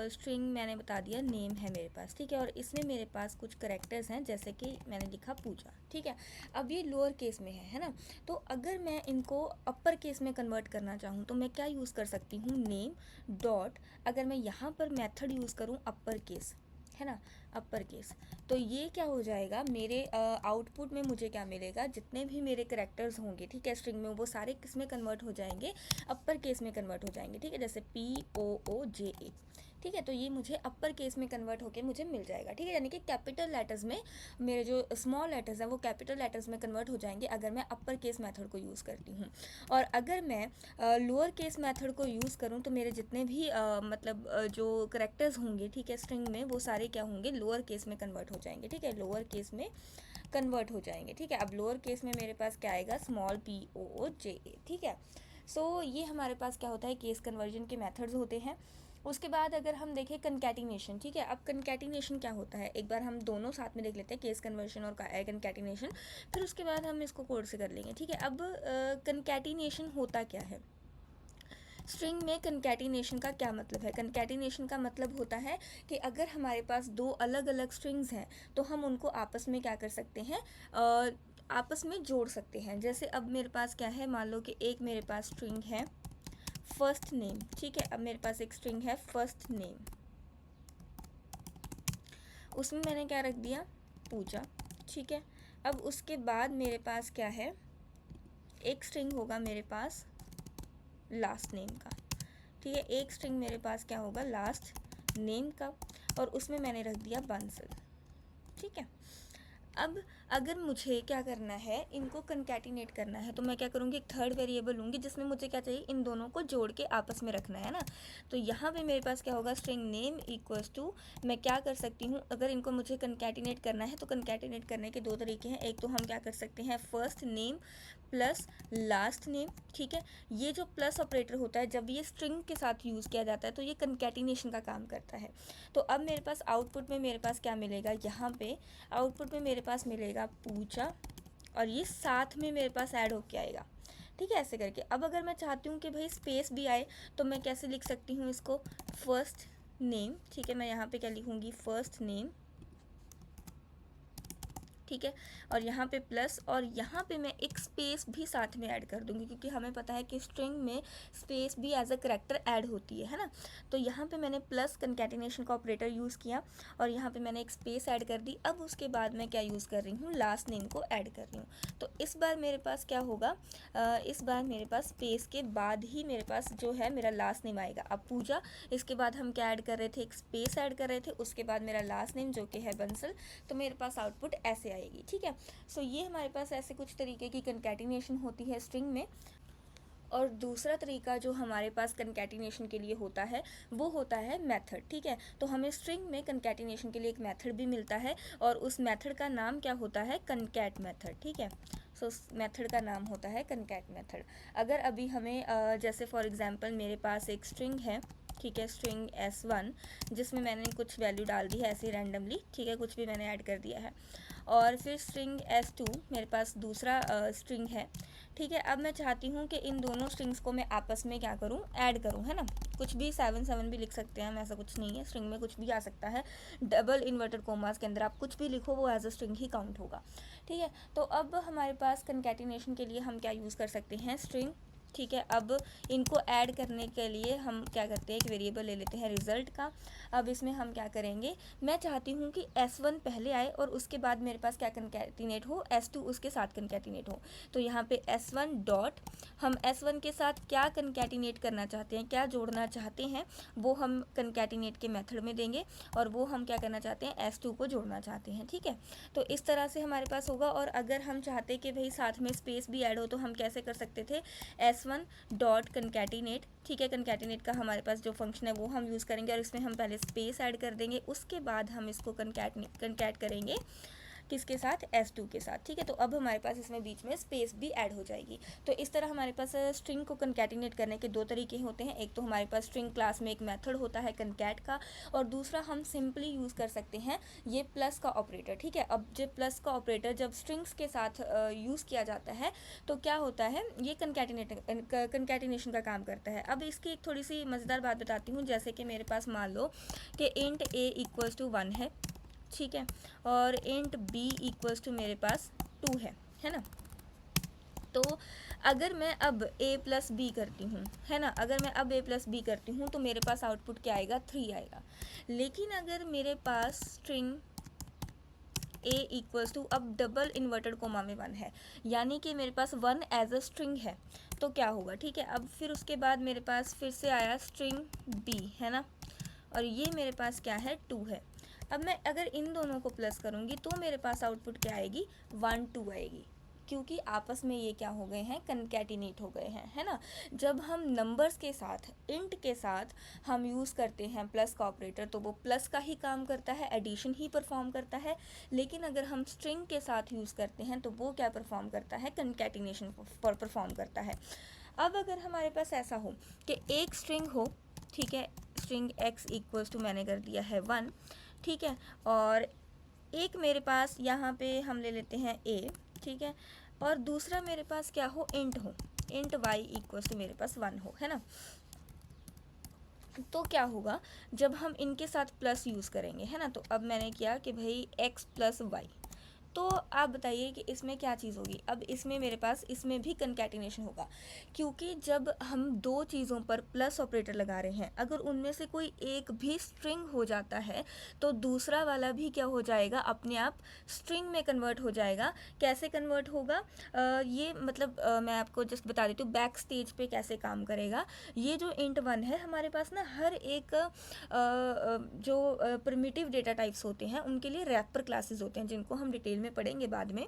स्ट्रिंग मैंने बता दिया नेम है मेरे पास। ठीक है, और इसमें मेरे पास कुछ करेक्टर्स हैं, जैसे कि मैंने लिखा पूजा। ठीक है, अब ये लोअर केस में है ना, तो अगर मैं इनको अपर केस में कन्वर्ट करना चाहूँ तो मैं क्या यूज़ कर सकती हूँ, नेम डॉट, अगर मैं यहाँ पर मेथड यूज़ करूँ अपर केस, है ना, अपर केस, तो ये क्या हो जाएगा, मेरे आउटपुट में मुझे क्या मिलेगा, जितने भी मेरे करेक्टर्स होंगे, ठीक है, स्ट्रिंग में, वो सारे किस में कन्वर्ट हो जाएंगे, अपर केस में कन्वर्ट हो जाएंगे। ठीक है, जैसे POOJA। ठीक है, तो ये मुझे अपर केस में कन्वर्ट होके मुझे मिल जाएगा। ठीक है, यानी कि कैपिटल लेटर्स में मेरे जो स्मॉल लेटर्स हैं वो कैपिटल लेटर्स में कन्वर्ट हो जाएंगे अगर मैं अपर केस मेथड को यूज़ करती हूँ। और अगर मैं लोअर केस मेथड को यूज़ करूँ तो मेरे जितने भी जो करेक्टर्स होंगे, ठीक है, स्ट्रिंग में, वो सारे क्या होंगे, लोअर केस में कन्वर्ट हो जाएंगे। ठीक है, लोअर केस में कन्वर्ट हो जाएंगे। ठीक है, अब लोअर केस में मेरे पास क्या आएगा, स्मॉल POOJA। ठीक है, सो ये हमारे पास क्या होता है, केस कन्वर्जन के मेथड्स होते हैं। उसके बाद अगर हम देखें कंकैटिनेशन, ठीक है। अब कंकैटिनेशन क्या होता है, एक बार हम दोनों साथ में देख लेते हैं, केस कन्वर्जन और कंकैटिनेशन, फिर उसके बाद हम इसको कोड से कर लेंगे, ठीक है। अब कंकैटिनेशन होता क्या है, स्ट्रिंग में कंकैटिनेशन का क्या मतलब है। कंकैटिनेशन का मतलब होता है कि अगर हमारे पास दो अलग अलग स्ट्रिंग्स हैं तो हम उनको आपस में क्या कर सकते हैं, आपस में जोड़ सकते हैं। जैसे अब मेरे पास क्या है, मान लो कि एक मेरे पास स्ट्रिंग है फर्स्ट नेम, ठीक है। अब मेरे पास एक स्ट्रिंग है फर्स्ट नेम, उसमें मैंने क्या रख दिया, पूजा, ठीक है। अब उसके बाद मेरे पास क्या है, एक स्ट्रिंग होगा मेरे पास लास्ट नेम का, ठीक है। एक स्ट्रिंग मेरे पास क्या होगा, लास्ट नेम का, और उसमें मैंने रख दिया बंसल, ठीक है। अब अगर मुझे क्या करना है, इनको कंकैटिनेट करना है, तो मैं क्या करूँगी, एक थर्ड वेरिएबल लूँगी जिसमें मुझे क्या चाहिए, इन दोनों को जोड़ के आपस में रखना है ना। तो यहाँ पे मेरे पास क्या होगा, स्ट्रिंग नेम इक्वल्स टू, मैं क्या कर सकती हूँ, अगर इनको मुझे कंकैटिनेट करना है तो कंकैटिनेट करने के दो तरीके हैं। एक तो हम क्या कर सकते हैं, first name plus last name, ठीक है। ये जो प्लस ऑपरेटर होता है, जब ये स्ट्रिंग के साथ यूज़ किया जाता है तो ये कंकैटिनेशन का काम करता है। तो अब मेरे पास आउटपुट में मेरे पास क्या मिलेगा, यहाँ पे आउटपुट में मेरे पास मिलेगा पूजा, और ये साथ में मेरे पास ऐड होके आएगा, ठीक है, ऐसे करके। अब अगर मैं चाहती हूँ कि भाई स्पेस भी आए तो मैं कैसे लिख सकती हूँ इसको, फर्स्ट नेम, ठीक है। मैं यहाँ पे क्या लिखूँगी, फर्स्ट नेम, ठीक है, और यहाँ पे प्लस, और यहाँ पे मैं एक स्पेस भी साथ में ऐड कर दूँगी, क्योंकि हमें पता है कि स्ट्रिंग में स्पेस भी एज अ करैक्टर ऐड होती है ना। तो यहाँ पे मैंने प्लस कंकैटिनेशन का ऑपरेटर यूज़ किया, और यहाँ पे मैंने एक स्पेस ऐड कर दी। अब उसके बाद मैं क्या यूज़ कर रही हूँ, लास्ट नेम को ऐड कर रही हूँ। तो इस बार मेरे पास क्या होगा, इस बार मेरे पास स्पेस के बाद ही मेरे पास जो है मेरा लास्ट नेम आएगा। अब पूजा, इसके बाद हम क्या ऐड कर रहे थे, एक स्पेस ऐड कर रहे थे, उसके बाद मेरा लास्ट नेम जो कि है बंसल, तो मेरे पास आउटपुट ऐसे आएगी, ठीक है। सो ये हमारे पास ऐसे कुछ तरीके की कंकैटिनेशन होती है स्ट्रिंग में। और दूसरा तरीका जो हमारे पास कंकैटिनेशन के लिए होता है वो होता है मेथड, ठीक है। तो हमें स्ट्रिंग में कंकैटिनेशन के लिए एक मेथड भी मिलता है, और उस मेथड का नाम क्या होता है, कंकैट मेथड, ठीक है। सो उस मेथड का नाम होता है कंकैट मेथड। अगर अभी हमें जैसे फॉर एग्जांपल मेरे पास एक स्ट्रिंग है, ठीक है, स्ट्रिंग S1, जिसमें मैंने कुछ वैल्यू डाल दी है ऐसे रैंडमली, ठीक है, कुछ भी मैंने ऐड कर दिया है। और फिर स्ट्रिंग S2 मेरे पास दूसरा स्ट्रिंग है, ठीक है। अब मैं चाहती हूँ कि इन दोनों स्ट्रिंग्स को मैं आपस में क्या करूँ, ऐड करूँ, है ना। कुछ भी 7 भी लिख सकते हैं हम, ऐसा कुछ नहीं है, स्ट्रिंग में कुछ भी आ सकता है। डबल इन्वर्टेड कोमास के अंदर आप कुछ भी लिखो वो एज अ स्ट्रिंग ही काउंट होगा, ठीक है। तो अब हमारे पास कंकैटिनेशन के लिए हम क्या यूज़ कर सकते हैं, स्ट्रिंग, ठीक है। अब इनको ऐड करने के लिए हम क्या करते हैं, एक वेरिएबल ले लेते हैं रिज़ल्ट का। अब इसमें हम क्या करेंगे, मैं चाहती हूँ कि S1 पहले आए और उसके बाद मेरे पास क्या कंकैटिनेट हो, S2 उसके साथ कंकैटिनेट हो। तो यहाँ पे S1 डॉट, हम S1 के साथ क्या कंकैटिनेट करना चाहते हैं, क्या जोड़ना चाहते हैं, वो हम कंकैटिनेट के मेथड में देंगे, और वो हम क्या करना चाहते हैं, S2 को जोड़ना चाहते हैं, ठीक है। तो इस तरह से हमारे पास होगा। और अगर हम चाहते कि भाई साथ में स्पेस भी ऐड हो तो हम कैसे कर सकते थे, S1 डॉट कंकैटिनेट, ठीक है। कंकैटिनेट का हमारे पास जो फंक्शन है वो हम यूज़ करेंगे, और इसमें हम पहले स्पेस ऐड कर देंगे, उसके बाद हम इसको कंकैट करेंगे किसके साथ, S2 के साथ, ठीक है। तो अब हमारे पास इसमें बीच में स्पेस भी ऐड हो जाएगी। तो इस तरह हमारे पास स्ट्रिंग को कंकैटिनेट करने के दो तरीके होते हैं। एक तो हमारे पास स्ट्रिंग क्लास में एक मेथड होता है कंकैट का, और दूसरा हम सिंपली यूज़ कर सकते हैं ये प्लस का ऑपरेटर, ठीक है। अब जो प्लस का ऑपरेटर जब स्ट्रिंग्स के साथ यूज़ किया जाता है तो क्या होता है, ये कंकैटिनेशन का काम करता है। अब इसकी एक थोड़ी सी मज़ेदार बात बताती हूँ। जैसे कि मेरे पास मान लो कि इंट a इक्वल्स टू 1 है, ठीक है, और इंट b इक्वल्स टू मेरे पास 2 है ना। तो अगर मैं अब a प्लस बी करती हूँ, है ना, अगर मैं अब a प्लस बी करती हूँ तो मेरे पास आउटपुट क्या आएगा, 3 आएगा। लेकिन अगर मेरे पास स्ट्रिंग a इक्वल्स टू, अब डबल इन्वर्टेड कोमा में 1 है, यानी कि मेरे पास 1 एज अ स्ट्रिंग है, तो क्या होगा, ठीक है। अब फिर उसके बाद मेरे पास फिर से आया स्ट्रिंग b, है ना, और ये मेरे पास क्या है, 2 है। अब मैं अगर इन दोनों को प्लस करूँगी तो मेरे पास आउटपुट क्या आएगी, 1 2 आएगी, क्योंकि आपस में ये क्या हो गए हैं, कंकैटिनेट हो गए हैं, है ना। जब हम नंबर्स के साथ, इंट के साथ हम यूज़ करते हैं प्लस का ऑपरेटर तो वो प्लस का ही काम करता है, एडिशन ही परफॉर्म करता है। लेकिन अगर हम स्ट्रिंग के साथ यूज़ करते हैं तो वो क्या परफॉर्म करता है, कंकैटिनेशन परफॉर्म करता है। अब अगर हमारे पास ऐसा हो कि एक स्ट्रिंग हो, ठीक है, स्ट्रिंग x इक्वल्स टू मैंने कर दिया है 1, ठीक है, और एक मेरे पास यहाँ पे हम ले लेते हैं a, ठीक है, और दूसरा मेरे पास क्या हो, इंट हो, इंट y इक्वल्स टू मेरे पास 1 हो, है ना। तो क्या होगा जब हम इनके साथ प्लस यूज़ करेंगे, है ना। तो अब मैंने किया कि भाई x प्लस वाई, तो आप बताइए कि इसमें क्या चीज़ होगी। अब इसमें मेरे पास इसमें भी कंकैटिनेशन होगा, क्योंकि जब हम दो चीज़ों पर प्लस ऑपरेटर लगा रहे हैं, अगर उनमें से कोई एक भी स्ट्रिंग हो जाता है तो दूसरा वाला भी क्या हो जाएगा, अपने आप स्ट्रिंग में कन्वर्ट हो जाएगा। कैसे कन्वर्ट होगा, ये मतलब मैं आपको जस्ट बता देती हूँ बैक स्टेज पे कैसे काम करेगा। ये जो इंट 1 है हमारे पास ना, हर एक जो प्रिमिटिव डेटा टाइप्स होते हैं उनके लिए रैपर क्लासेस होते हैं, जिनको हम डिटेल में पढ़ेंगे बाद में।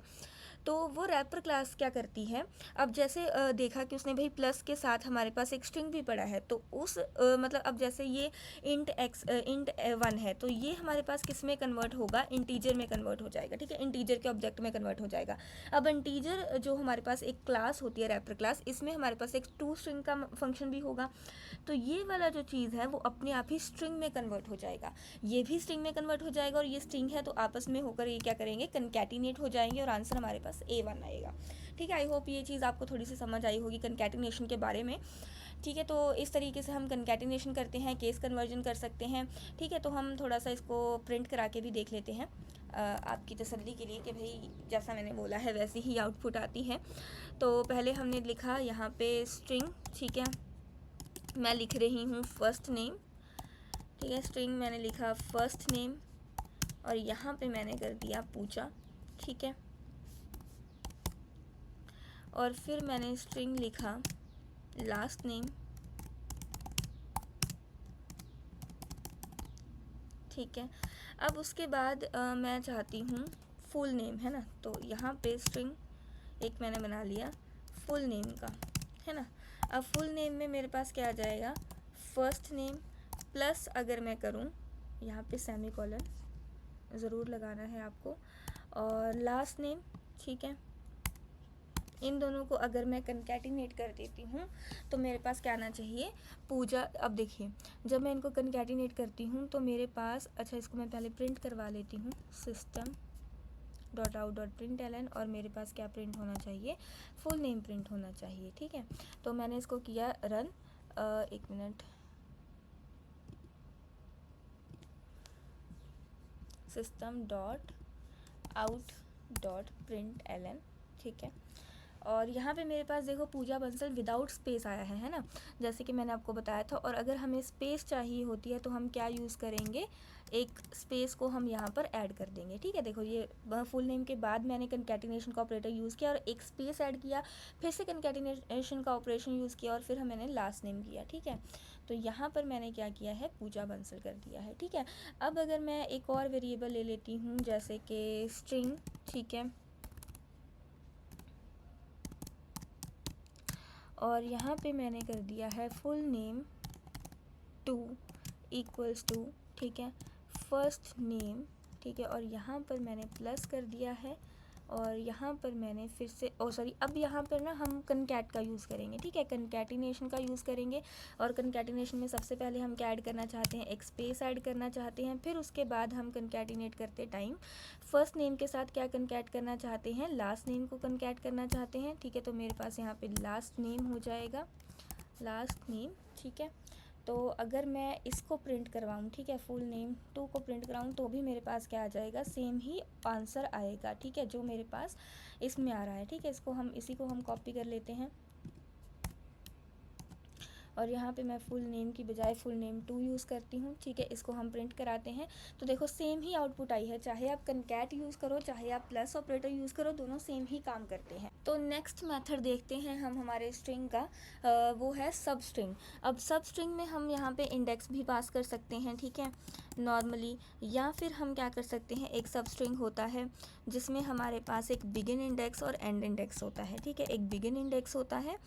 तो वो रैपर क्लास क्या करती है, अब जैसे देखा कि उसने भाई प्लस के साथ हमारे पास एक स्ट्रिंग भी पड़ा है, तो उस मतलब अब जैसे ये इंट 1 है, तो ये हमारे पास किस में कन्वर्ट होगा, इंटीजर में कन्वर्ट हो जाएगा, ठीक है, इंटीजर के ऑब्जेक्ट में कन्वर्ट हो जाएगा। अब इंटीजर जो हमारे पास एक क्लास होती है रैपर क्लास, इसमें हमारे पास एक टू स्ट्रिंग का फंक्शन भी होगा, तो ये वाला जो चीज़ है वो अपने आप ही स्ट्रिंग में कन्वर्ट हो जाएगा, ये भी स्ट्रिंग में कन्वर्ट हो जाएगा, और ये स्ट्रिंग है तो आपस में होकर ये क्या करेंगे, कंकैटिनेट हो जाएंगे, और आंसर हमारे पास A1 आएगा। ठीक है, आई होप ये चीज़ आपको थोड़ी सी समझ आई होगी कंकैटिनेशन के बारे में। ठीक है, तो इस तरीके से हम कंकैटिनेशन करते हैं, केस कन्वर्जन कर सकते हैं। ठीक है, तो हम थोड़ा सा इसको प्रिंट करा के भी देख लेते हैं आपकी तसल्ली के लिए कि भाई जैसा मैंने बोला है वैसे ही आउटपुट आती है। तो पहले हमने लिखा यहाँ पे स्ट्रिंग, ठीक है, मैं लिख रही हूँ फर्स्ट नेम, ठीक है, स्ट्रिंग मैंने लिखा फर्स्ट नेम, और यहाँ पे मैंने कर दिया पूजा, ठीक है, और फिर मैंने स्ट्रिंग लिखा लास्ट नेम, ठीक है। अब उसके बाद मैं चाहती हूँ फुल नेम, है ना, तो यहाँ पे स्ट्रिंग एक मैंने बना लिया फुल नेम का, है ना। अब फुल नेम में मेरे पास क्या आ जाएगा, फर्स्ट नेम प्लस, अगर मैं करूँ यहाँ पे सेमी कॉलन ज़रूर लगाना है आपको, और लास्ट नेम, ठीक है। इन दोनों को अगर मैं कंकैटिनेट कर देती हूँ तो मेरे पास क्या आना चाहिए, पूजा। अब देखिए जब मैं इनको कंकैटिनेट करती हूँ तो मेरे पास, अच्छा इसको मैं पहले प्रिंट करवा लेती हूँ, system dot out dot println, और मेरे पास क्या प्रिंट होना चाहिए, फुल नेम प्रिंट होना चाहिए, ठीक है। तो मैंने इसको किया रन, एक minute, system dot out dot println, ठीक है। और यहाँ पे मेरे पास देखो पूजा बंसल विदाउट स्पेस आया है ना, जैसे कि मैंने आपको बताया था। और अगर हमें स्पेस चाहिए होती है तो हम क्या यूज़ करेंगे, एक स्पेस को हम यहाँ पर ऐड कर देंगे, ठीक है। देखो ये फुल नेम के बाद मैंने कंकैटिनेशन का ऑपरेटर यूज़ किया और एक स्पेस ऐड किया, फिर से कंकैटिनेशन का ऑपरेशन यूज़ किया, और फिर मैंने लास्ट नेम किया, ठीक है। तो यहाँ पर मैंने क्या किया है, पूजा बंसल कर दिया है, ठीक है। अब अगर मैं एक और वेरिएबल ले लेती हूँ जैसे कि स्ट्रिंग, ठीक है, और यहाँ पे मैंने कर दिया है फुल नेम 2 इक्वल्स टू, ठीक है, फर्स्ट नेम, ठीक है, और यहाँ पर मैंने प्लस कर दिया है, और यहाँ पर मैंने फिर से अब यहाँ पर ना हम कंकैट का यूज़ करेंगे, ठीक है, कंकैटिनेशन का यूज़ करेंगे। और कंकैटिनेशन में सबसे पहले हम क्या ऐड करना चाहते हैं, एक स्पेस ऐड करना चाहते हैं, फिर उसके बाद हम कंकैटिनेट करते टाइम फर्स्ट नेम के साथ क्या कंकैट करना चाहते हैं, लास्ट नेम को कंकैट करना चाहते हैं, ठीक है। तो मेरे पास यहाँ पे लास्ट नेम हो जाएगा, लास्ट नेम, ठीक है। तो अगर मैं इसको प्रिंट करवाऊँ, ठीक है, फुल नेम 2 को प्रिंट कराऊँ तो भी मेरे पास क्या आ जाएगा, सेम ही आंसर आएगा, ठीक है, जो मेरे पास इसमें आ रहा है, ठीक है। इसी को हम कॉपी कर लेते हैं, और यहाँ पे मैं फुल नेम की बजाय फुल नेम 2 यूज़ करती हूँ, ठीक है। इसको हम प्रिंट कराते हैं तो देखो सेम ही आउटपुट आई है, चाहे आप कंकैट यूज़ करो चाहे आप प्लस ऑपरेटर यूज़ करो, दोनों सेम ही काम करते हैं। तो नेक्स्ट मेथड देखते हैं हम हमारे स्ट्रिंग का, वो है सब स्ट्रिंग। अब सब स्ट्रिंग में हम यहाँ पे इंडेक्स भी पास कर सकते हैं, ठीक है, नॉर्मली, या फिर हम क्या कर सकते हैं, एक सब स्ट्रिंग होता है जिसमें हमारे पास एक बिगिन इंडेक्स और एंड इंडेक्स होता है, ठीक है। एक बिगिन इंडेक्स होता है,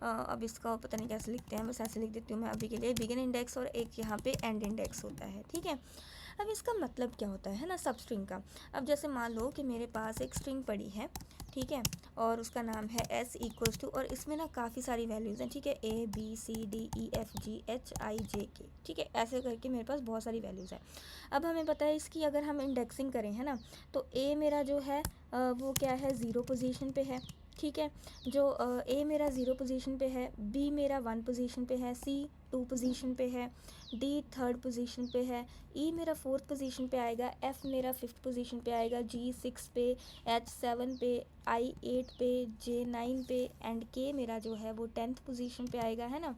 अब इसका पता नहीं कैसे लिखते हैं, बस ऐसे लिख देती हूँ मैं अभी के लिए, बिगिन इंडेक्स, और एक यहाँ पे एंड इंडेक्स होता है, ठीक है। अब इसका मतलब क्या होता है ना सब स्ट्रिंग का। अब जैसे मान लो कि मेरे पास एक स्ट्रिंग पड़ी है, ठीक है, और उसका नाम है s इक्वल्स टू, और इसमें ना काफ़ी सारी वैल्यूज़ हैं, ठीक है, ABCDEFGHIJK, ठीक है, ऐसे करके मेरे पास बहुत सारी वैल्यूज़ हैं। अब हमें पता है इसकी अगर हम इंडेक्सिंग करें, है ना, तो A मेरा जो है वो क्या है, 0 पोजीशन पे है, ठीक है, जो A मेरा 0 पोजीशन पे है, B मेरा 1 पोजीशन पे है, C 2 पोजीशन पे है, D 3rd पोजीशन पे है, E मेरा 4th पोजीशन पे आएगा, F मेरा 5th पोजीशन पे आएगा, G 6 पे, H 7 पे, I 8 पे, J 9 पे एंड K मेरा जो है वो 10th पोजीशन पे आएगा, है ना।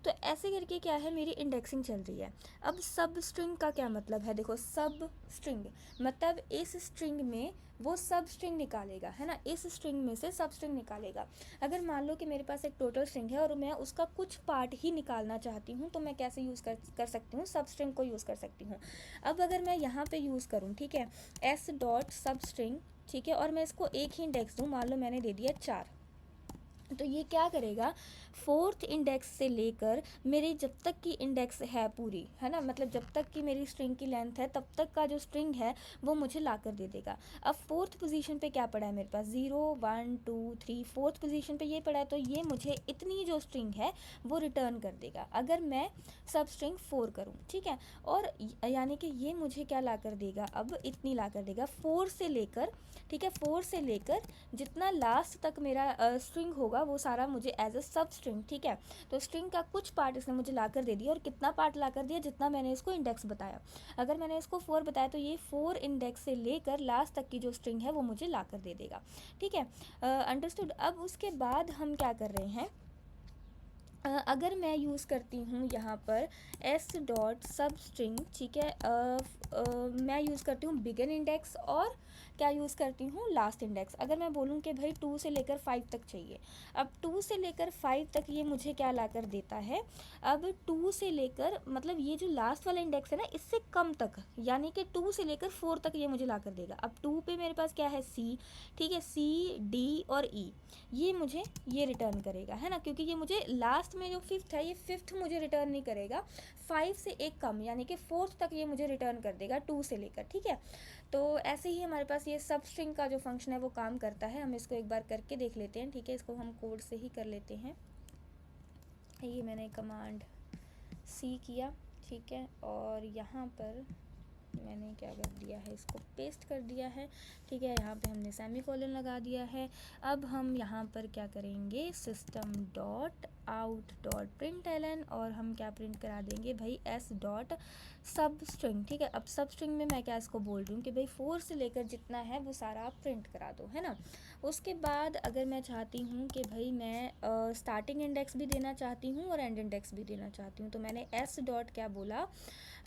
तो ऐसे करके क्या है, मेरी इंडेक्सिंग चल रही है। अब सब स्ट्रिंग का क्या मतलब है, देखो सब स्ट्रिंग मतलब इस स्ट्रिंग में वो सब स्ट्रिंग निकालेगा, है ना, इस स्ट्रिंग में से सब स्ट्रिंग निकालेगा। अगर मान लो कि मेरे पास एक टोटल स्ट्रिंग है और मैं उसका कुछ पार्ट ही निकालना चाहती हूँ, तो मैं कैसे यूज़ कर सकती हूँ, सब स्ट्रिंग को यूज़ कर सकती हूँ। अब अगर मैं यहाँ पे यूज़ करूँ, ठीक है, एस डॉट सब स्ट्रिंग, ठीक है, और मैं इसको एक ही इंडेक्स दूँ, मान लो मैंने दे दिया 4, तो ये क्या करेगा, 4th इंडेक्स से लेकर मेरी जब तक की इंडेक्स है पूरी, है ना, मतलब जब तक की मेरी स्ट्रिंग की लेंथ है तब तक का जो स्ट्रिंग है वो मुझे ला कर दे देगा। अब 4th पोजीशन पे क्या पड़ा है मेरे पास, 0 1 2 3, 4th पोजीशन पे ये पड़ा है, तो ये मुझे इतनी जो स्ट्रिंग है वो रिटर्न कर देगा अगर मैं सब स्ट्रिंग 4 करूँ, ठीक है, और यानी कि ये मुझे क्या ला कर देगा, अब इतनी ला कर देगा 4 से लेकर, ठीक है, 4 से लेकर जितना लास्ट तक मेरा स्ट्रिंग होगा वो सारा मुझे एज अ सब स्ट्रिंग, ठीक है, तो स्ट्रिंग का कुछ पार्ट इसने मुझे ला कर दे दिया, और कितना पार्ट ला कर दिया, जितना मैंने इसको इंडेक्स बताया। अगर मैंने इसको 4 बताया तो ये 4 इंडेक्स से लेकर लास्ट तक की जो स्ट्रिंग है वो मुझे ला कर दे देगा, ठीक है, अंडरस्टूड। अब उसके बाद हम क्या कर रहे हैं, अगर मैं यूज़ करती हूँ यहाँ पर एस डॉट सब स्ट्रिंग, ठीक है, मैं यूज़ करती हूँ बिगिन इंडेक्स और क्या यूज़ करती हूँ लास्ट इंडेक्स। अगर मैं बोलूँ कि भाई 2 से लेकर 5 तक चाहिए, अब 2 से लेकर 5 तक ये मुझे क्या ला कर देता है, अब 2 से लेकर मतलब ये जो लास्ट वाला इंडेक्स है ना इससे कम तक, यानी कि 2 से लेकर 4 तक ये मुझे ला कर देगा। अब 2 पे मेरे पास क्या है, C, ठीक है, C D और E, ये मुझे ये रिटर्न करेगा, है ना, क्योंकि ये मुझे लास्ट में जो 5th है ये 5th मुझे रिटर्न नहीं करेगा, 5 से एक कम यानी कि 4th तक ये मुझे रिटर्न कर देगा 2 से लेकर, ठीक है। तो ऐसे ही हमारे पास ये सब स्ट्रिंग का जो फंक्शन है वो काम करता है। हम इसको एक बार करके देख लेते हैं, ठीक है, इसको हम कोड से ही कर लेते हैं। ये मैंने कमांड सी किया, ठीक है, और यहाँ पर मैंने क्या कर दिया है, इसको पेस्ट कर दिया है, ठीक है, यहाँ पे हमने सेमीकोलन लगा दिया है। अब हम यहाँ पर क्या करेंगे, system dot out dot println, और हम क्या प्रिंट करा देंगे भाई, एस डॉट सब स्ट्रिंग, ठीक है। अब सब स्ट्रिंग में मैं क्या इसको बोल रही हूँ कि भाई 4 से लेकर जितना है वो सारा आप प्रिंट करा दो, है ना। उसके बाद अगर मैं चाहती हूँ कि भाई मैं स्टार्टिंग इंडेक्स भी देना चाहती हूँ और एंड इंडेक्स भी देना चाहती हूँ, तो मैंने एस डॉट क्या बोला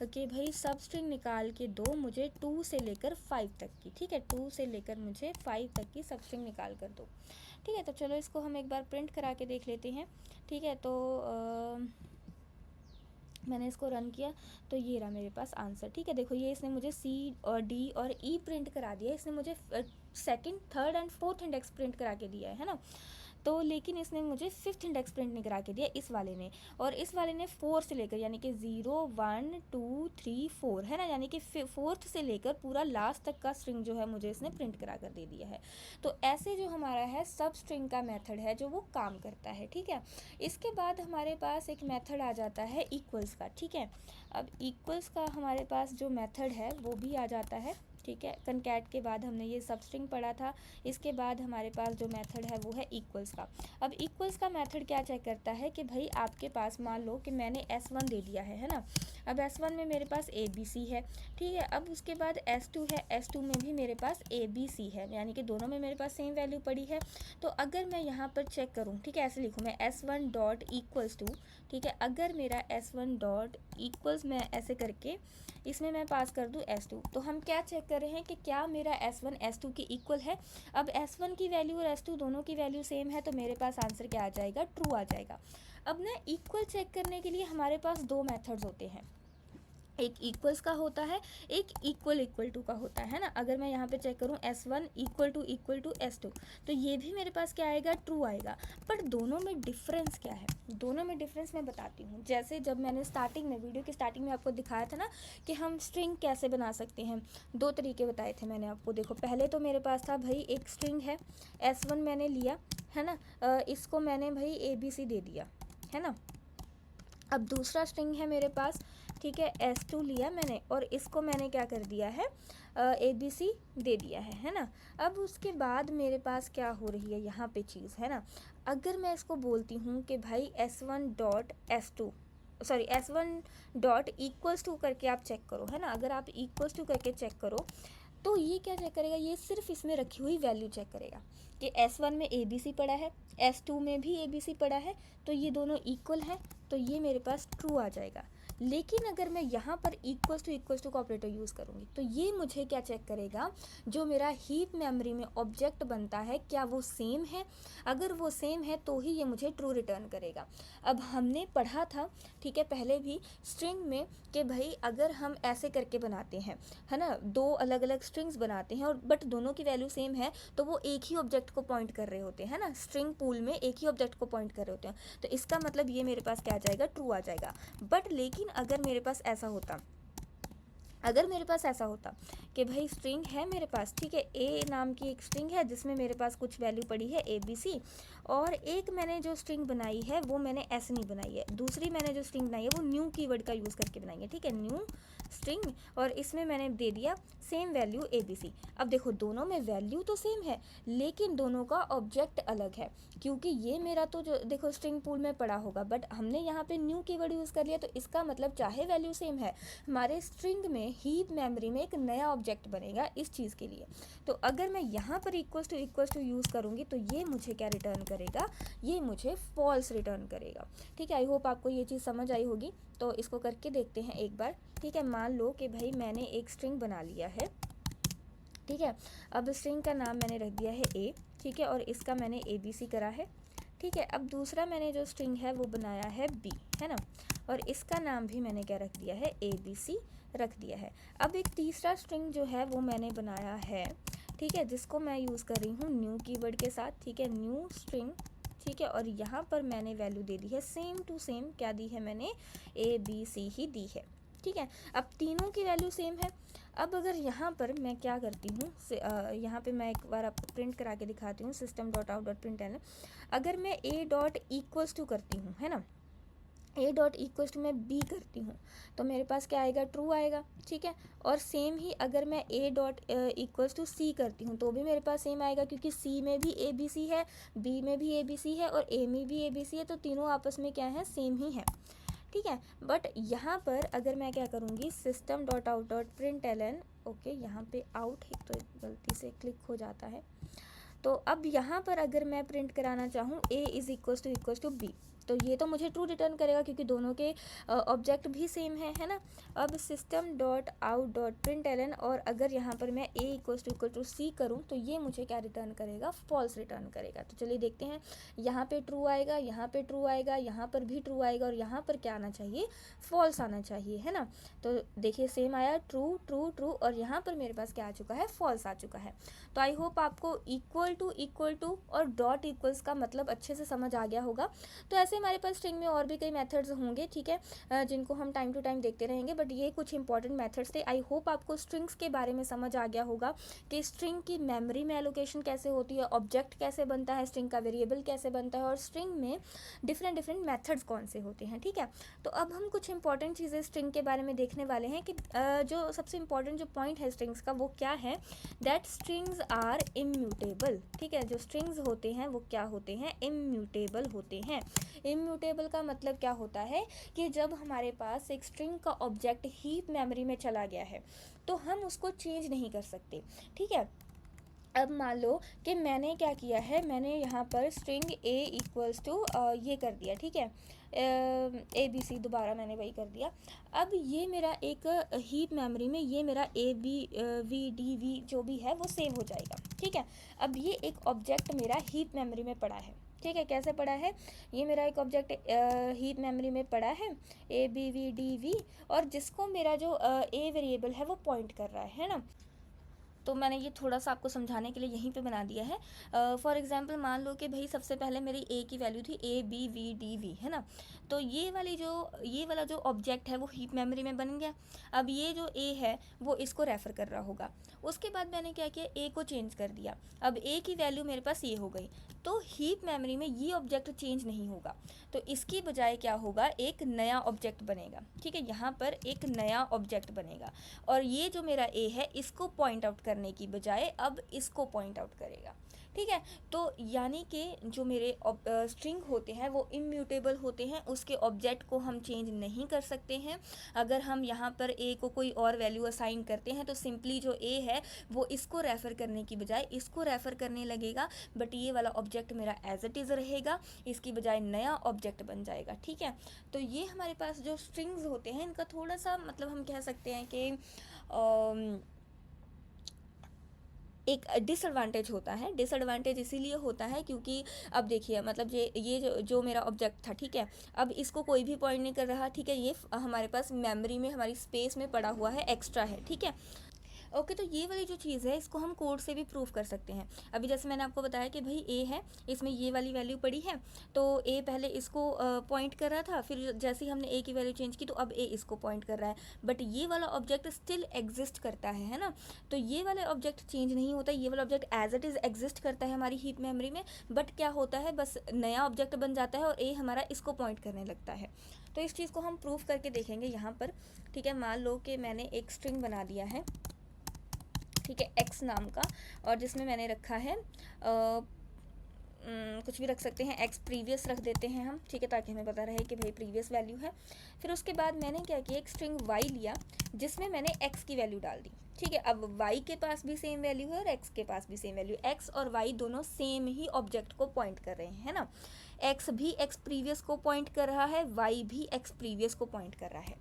कि भाई सब स्ट्रिंग निकाल के दो मुझे 2 से लेकर 5 तक की, ठीक है, 2 से लेकर मुझे 5 तक की सब स्ट्रिंग निकाल कर दो, ठीक है। तो चलो इसको हम एक बार प्रिंट करा के देख लेते हैं, ठीक है। तो मैंने इसको रन किया तो ये रहा मेरे पास आंसर, ठीक है। देखो ये इसने मुझे C और D और E प्रिंट करा दिया, इसने मुझे 2nd 3rd and 4th index print करा के दिया है ना। तो लेकिन इसने मुझे 5th इंडेक्स प्रिंट नहीं करा के दिया इस वाले ने, और इस वाले ने 4 से लेकर यानी कि 0 1 2 3 4, है ना, यानी कि 4th से लेकर पूरा लास्ट तक का स्ट्रिंग जो है मुझे इसने प्रिंट करा कर दे दिया है। तो ऐसे जो हमारा है सब स्ट्रिंग का मेथड है जो वो काम करता है, ठीक है। इसके बाद हमारे पास एक मेथड आ जाता है इक्वल्स का, ठीक है। अब इक्वल्स का हमारे पास जो मेथड है वो भी आ जाता है, ठीक है। कनकैट के बाद हमने ये सब स्ट्रिंग पढ़ा था, इसके बाद हमारे पास जो मेथड है वो है इक्वल्स का। अब इक्वल्स का मेथड क्या चेक करता है कि भाई आपके पास मान लो कि मैंने S1 दे दिया है ना। अब S1 में मेरे पास ABC है, ठीक है। अब उसके बाद S2 है, S2 में भी मेरे पास ABC है, यानी कि दोनों में मेरे पास सेम वैल्यू पड़ी है। तो अगर मैं यहाँ पर चेक करूँ, ठीक है, ऐसे लिखूँ मैं S1 डॉट इक्वल्स टू, ठीक है, अगर मेरा S1 डॉट इक्वल्स मैं ऐसे करके इसमें मैं पास कर दूँ S2, तो हम क्या चेक कर रहे हैं कि क्या मेरा S1 S2 की इक्वल है। अब S1 की वैल्यू और S2 दोनों की वैल्यू सेम है, तो मेरे पास आंसर क्या आ जाएगा, ट्रू आ जाएगा। अब ना इक्वल चेक करने के लिए हमारे पास दो मेथड्स होते हैं, एक इक्वल्स का होता है, एक इक्वल टू का होता है ना। अगर मैं यहाँ पे चेक करूँ S1 इक्वल टू S2, तो ये भी मेरे पास क्या आएगा, ट्रू आएगा। बट दोनों में डिफरेंस क्या है, दोनों में डिफरेंस मैं बताती हूँ। जैसे जब मैंने स्टार्टिंग में, वीडियो की स्टार्टिंग में आपको दिखाया था ना कि हम स्ट्रिंग कैसे बना सकते हैं, दो तरीके बताए थे मैंने आपको। देखो पहले तो मेरे पास था भाई एक स्ट्रिंग है S1 मैंने लिया है ना, इसको मैंने भाई ABC दे दिया है ना। अब दूसरा स्ट्रिंग है मेरे पास, ठीक है, S2 लिया मैंने और इसको मैंने क्या कर दिया है, ABC दे दिया है ना। अब उसके बाद मेरे पास क्या हो रही है यहाँ पे चीज़ है ना, अगर मैं इसको बोलती हूँ कि भाई S1 dot S2 sorry S1 dot equals to करके आप चेक करो है ना, अगर आप इक्वल्स टू करके चेक करो तो ये क्या चेक करेगा, ये सिर्फ इसमें रखी हुई वैल्यू चेक करेगा कि S1 में ABC पड़ा है, S2 में भी ABC पड़ा है, तो ये दोनों इक्वल है, तो ये मेरे पास ट्रू आ जाएगा। लेकिन अगर मैं यहाँ पर इक्वल्स टू का ऑपरेटर यूज़ करूँगी तो ये मुझे क्या चेक करेगा, जो मेरा हीप मेमोरी में ऑब्जेक्ट बनता है क्या वो सेम है, अगर वो सेम है तो ही ये मुझे ट्रू रिटर्न करेगा। अब हमने पढ़ा था, ठीक है, पहले भी स्ट्रिंग में कि भाई अगर हम ऐसे करके बनाते हैं है ना, दो अलग अलग स्ट्रिंग्स बनाते हैं और बट दोनों की वैल्यू सेम है, तो वो एक ही ऑब्जेक्ट को पॉइंट कर रहे होते हैं ना, स्ट्रिंग पूल में एक ही ऑब्जेक्ट को पॉइंट कर रहे होते हैं, तो इसका मतलब ये मेरे पास क्या आ जाएगा, ट्रू आ जाएगा। बट लेकिन अगर मेरे पास ऐसा होता, अगर मेरे पास ऐसा होता कि भाई स्ट्रिंग है मेरे पास, ठीक है, ए नाम की एक स्ट्रिंग है जिसमें मेरे पास कुछ वैल्यू पड़ी है ABC, और एक मैंने जो स्ट्रिंग बनाई है वो मैंने ऐसे नहीं बनाई है, दूसरी मैंने जो स्ट्रिंग बनाई है वो न्यू कीवर्ड का यूज़ करके बनाई है, ठीक है, न्यू स्ट्रिंग, और इसमें मैंने दे दिया सेम वैल्यू ABC। अब देखो दोनों में वैल्यू तो सेम है लेकिन दोनों का ऑब्जेक्ट अलग है, क्योंकि ये मेरा तो जो देखो स्ट्रिंग पूल में पड़ा होगा, बट हमने यहाँ पे न्यू कीवर्ड यूज़ कर लिया, तो इसका मतलब चाहे वैल्यू सेम है, हमारे स्ट्रिंग में हीप मेमोरी में एक नया ऑब्जेक्ट बनेगा इस चीज़ के लिए। तो अगर मैं यहाँ पर इक्वल्स टू यूज़ करूँगी तो ये मुझे क्या रिटर्न करेगा, ये मुझे फॉल्स रिटर्न करेगा, ठीक है। आई होप आपको ये चीज़ समझ आई होगी। तो इसको करके देखते हैं एक बार, ठीक है। मान लो कि भाई मैंने एक स्ट्रिंग बना लिया है, ठीक है, अब स्ट्रिंग का नाम मैंने रख दिया है A, ठीक है, और इसका मैंने ABC करा है, ठीक है। अब दूसरा मैंने जो स्ट्रिंग है वो बनाया है B, है ना, और इसका नाम भी मैंने क्या रख दिया है, ABC रख दिया है। अब एक तीसरा स्ट्रिंग जो है वो मैंने बनाया है, ठीक है, जिसको मैं यूज़ कर रही हूँ न्यू कीवर्ड के साथ, ठीक है, न्यू स्ट्रिंग, ठीक है, और यहाँ पर मैंने वैल्यू दे दी है सेम टू सेम, क्या दी है मैंने, ABC ही दी है, ठीक है। अब तीनों की वैल्यू सेम है। अब अगर यहाँ पर मैं क्या करती हूँ, यहाँ पे मैं एक बार आपको प्रिंट करा के दिखाती हूँ, system dot out dot print, अगर मैं A डॉट इक्वल्स टू करती हूँ है ना, A डॉट इक्वल्स टू मैं B करती हूँ तो मेरे पास क्या आएगा, ट्रू आएगा, ठीक है। और सेम ही अगर मैं A dot equals to C करती हूँ तो भी मेरे पास सेम आएगा, क्योंकि C में भी ABC है, B में भी ABC है और A में भी ABC है, तो तीनों आपस में क्या है, सेम ही है, ठीक है। बट यहाँ पर अगर मैं क्या करूँगी, system dot out dot println, okay, यहाँ पे आउट ही तो गलती से क्लिक हो जाता है, तो अब यहाँ पर अगर मैं प्रिंट कराना चाहूँ A is equals to B, तो ये तो मुझे ट्रू रिटर्न करेगा क्योंकि दोनों के ऑब्जेक्ट भी सेम है ना। अब system dot out dot println, और अगर यहाँ पर मैं A इक्वल टू C करूँ तो ये मुझे क्या रिटर्न करेगा, फॉल्स रिटर्न करेगा। तो चलिए देखते हैं, यहाँ पे ट्रू आएगा, यहाँ पे ट्रू आएगा, यहाँ पर भी ट्रू आएगा, और यहाँ पर क्या आना चाहिए, फॉल्स आना चाहिए, है ना। तो देखिए सेम आया, ट्रू ट्रू ट्रू, और यहाँ पर मेरे पास क्या आ चुका है, फॉल्स आ चुका है। तो आई होप आपको इक्वल टू और डॉट इक्वल्स का मतलब अच्छे से समझ आ गया होगा। तो ऐसे हमारे पास स्ट्रिंग में और भी कई मेथड्स होंगे, ठीक है, जिनको हम टाइम टू टाइम देखते रहेंगे, बट ये कुछ इंपॉर्टेंट मेथड्स थे। आई होप आपको स्ट्रिंग्स के बारे में समझ आ गया होगा कि स्ट्रिंग की मेमोरी में एलोकेशन कैसे होती है, ऑब्जेक्ट कैसे बनता है, स्ट्रिंग का वेरिएबल कैसे बनता है, और स्ट्रिंग में डिफरेंट मेथड्स कौन से होते हैं, ठीक है। तो अब हम कुछ इंपॉर्टेंट चीज़ें स्ट्रिंग के बारे में देखने वाले हैं कि जो सबसे इंपॉर्टेंट जो पॉइंट है स्ट्रिंग्स का वो क्या है, दैट स्ट्रिंग्स आर इम्यूटेबल, ठीक है। जो स्ट्रिंग्स होते हैं वो क्या होते हैं, इम्यूटेबल होते हैं। इम्यूटेबल का मतलब क्या होता है कि जब हमारे पास एक स्ट्रिंग का ऑब्जेक्ट हीप मेमोरी में चला गया है तो हम उसको चेंज नहीं कर सकते, ठीक है। अब मान लो कि मैंने क्या किया है, मैंने यहाँ पर स्ट्रिंग A इक्वल्स टू ये कर दिया, ठीक है, ABC, दोबारा मैंने वही कर दिया। अब ये मेरा एक हीप मेमोरी में ये मेरा ABVDV जो भी है वो सेव हो जाएगा, ठीक है। अब ये एक ऑब्जेक्ट मेरा हीप मेमोरी में पड़ा है, ठीक है, कैसे पड़ा है, ये मेरा एक ऑब्जेक्ट हीप मेमोरी में पड़ा है ABVDV, और जिसको मेरा जो ए वेरिएबल है वो पॉइंट कर रहा है ना। तो मैंने ये थोड़ा सा आपको समझाने के लिए यहीं पे बना दिया है। फॉर एग्जांपल मान लो कि भाई सबसे पहले मेरी ए की वैल्यू थी ABVDV, है ना। तो ये वाला जो ऑब्जेक्ट है वो हीप मेमोरी में बन गया। अब ये जो ए है वो इसको रेफ़र कर रहा होगा। उसके बाद मैंने क्या किया, ए को चेंज कर दिया। अब ए की वैल्यू मेरे पास ये हो गई, तो हीप मेमोरी में ये ऑब्जेक्ट चेंज नहीं होगा। तो इसकी बजाय क्या होगा, एक नया ऑब्जेक्ट बनेगा। ठीक है, यहाँ पर एक नया ऑब्जेक्ट बनेगा, और ये जो मेरा ए है इसको पॉइंट आउट करने की बजाय अब इसको पॉइंट आउट करेगा। ठीक है, तो यानी कि जो मेरे स्ट्रिंग होते हैं वो इम्यूटेबल होते हैं, उसके ऑब्जेक्ट को हम चेंज नहीं कर सकते हैं। अगर हम यहाँ पर ए को कोई और वैल्यू असाइन करते हैं तो सिंपली जो ए है वो इसको रेफ़र करने की बजाय इसको रेफ़र करने लगेगा, बट ये वाला ऑब्जेक्ट मेरा एज इट इज़ रहेगा, इसकी बजाय नया ऑब्जेक्ट बन जाएगा। ठीक है, तो ये हमारे पास जो स्ट्रिंग्स होते हैं इनका थोड़ा सा मतलब हम कह सकते हैं कि एक डिसएडवांटेज होता है। डिसएडवांटेज इसीलिए होता है क्योंकि अब देखिए मतलब ये जो मेरा ऑब्जेक्ट था, ठीक है, अब इसको कोई भी पॉइंट नहीं कर रहा। ठीक है, ये हमारे पास मेमोरी में हमारी स्पेस में पड़ा हुआ है, एक्स्ट्रा है। ठीक है, ओके, तो ये वाली जो चीज़ है इसको हम कोड से भी प्रूव कर सकते हैं। अभी जैसे मैंने आपको बताया कि भाई ए है, इसमें ये वाली वैल्यू पड़ी है, तो ए पहले इसको पॉइंट कर रहा था, फिर जैसे ही हमने ए की वैल्यू चेंज की तो अब ए इसको पॉइंट कर रहा है, बट ये वाला ऑब्जेक्ट स्टिल एग्जिस्ट करता है ना। तो ये वाला ऑब्जेक्ट चेंज नहीं होता, ये वाला object as it is exist करता है हमारी हीप मेमोरी में, बट क्या होता है, बस नया ऑब्जेक्ट बन जाता है और ए हमारा इसको पॉइंट करने लगता है। तो इस चीज़ को हम प्रूव करके देखेंगे यहाँ पर। ठीक है, मान लो कि मैंने एक स्ट्रिंग बना दिया है, ठीक है, एक्स नाम का, और जिसमें मैंने रखा है कुछ भी रख सकते हैं, एक्स प्रीवियस रख देते हैं हम। ठीक है, ताकि हमें पता रहे कि भाई प्रीवियस वैल्यू है। फिर उसके बाद मैंने क्या किया, एक स्ट्रिंग वाई लिया जिसमें मैंने एक्स की वैल्यू डाल दी। ठीक है, अब वाई के पास भी सेम वैल्यू है और एक्स के पास भी सेम वैल्यू। एक्स और वाई दोनों सेम ही ऑब्जेक्ट को पॉइंट कर रहे हैं, है ना। एक्स भी एक्स प्रीवियस को पॉइंट कर रहा है, वाई भी एक्स प्रीवियस को पॉइंट कर रहा है।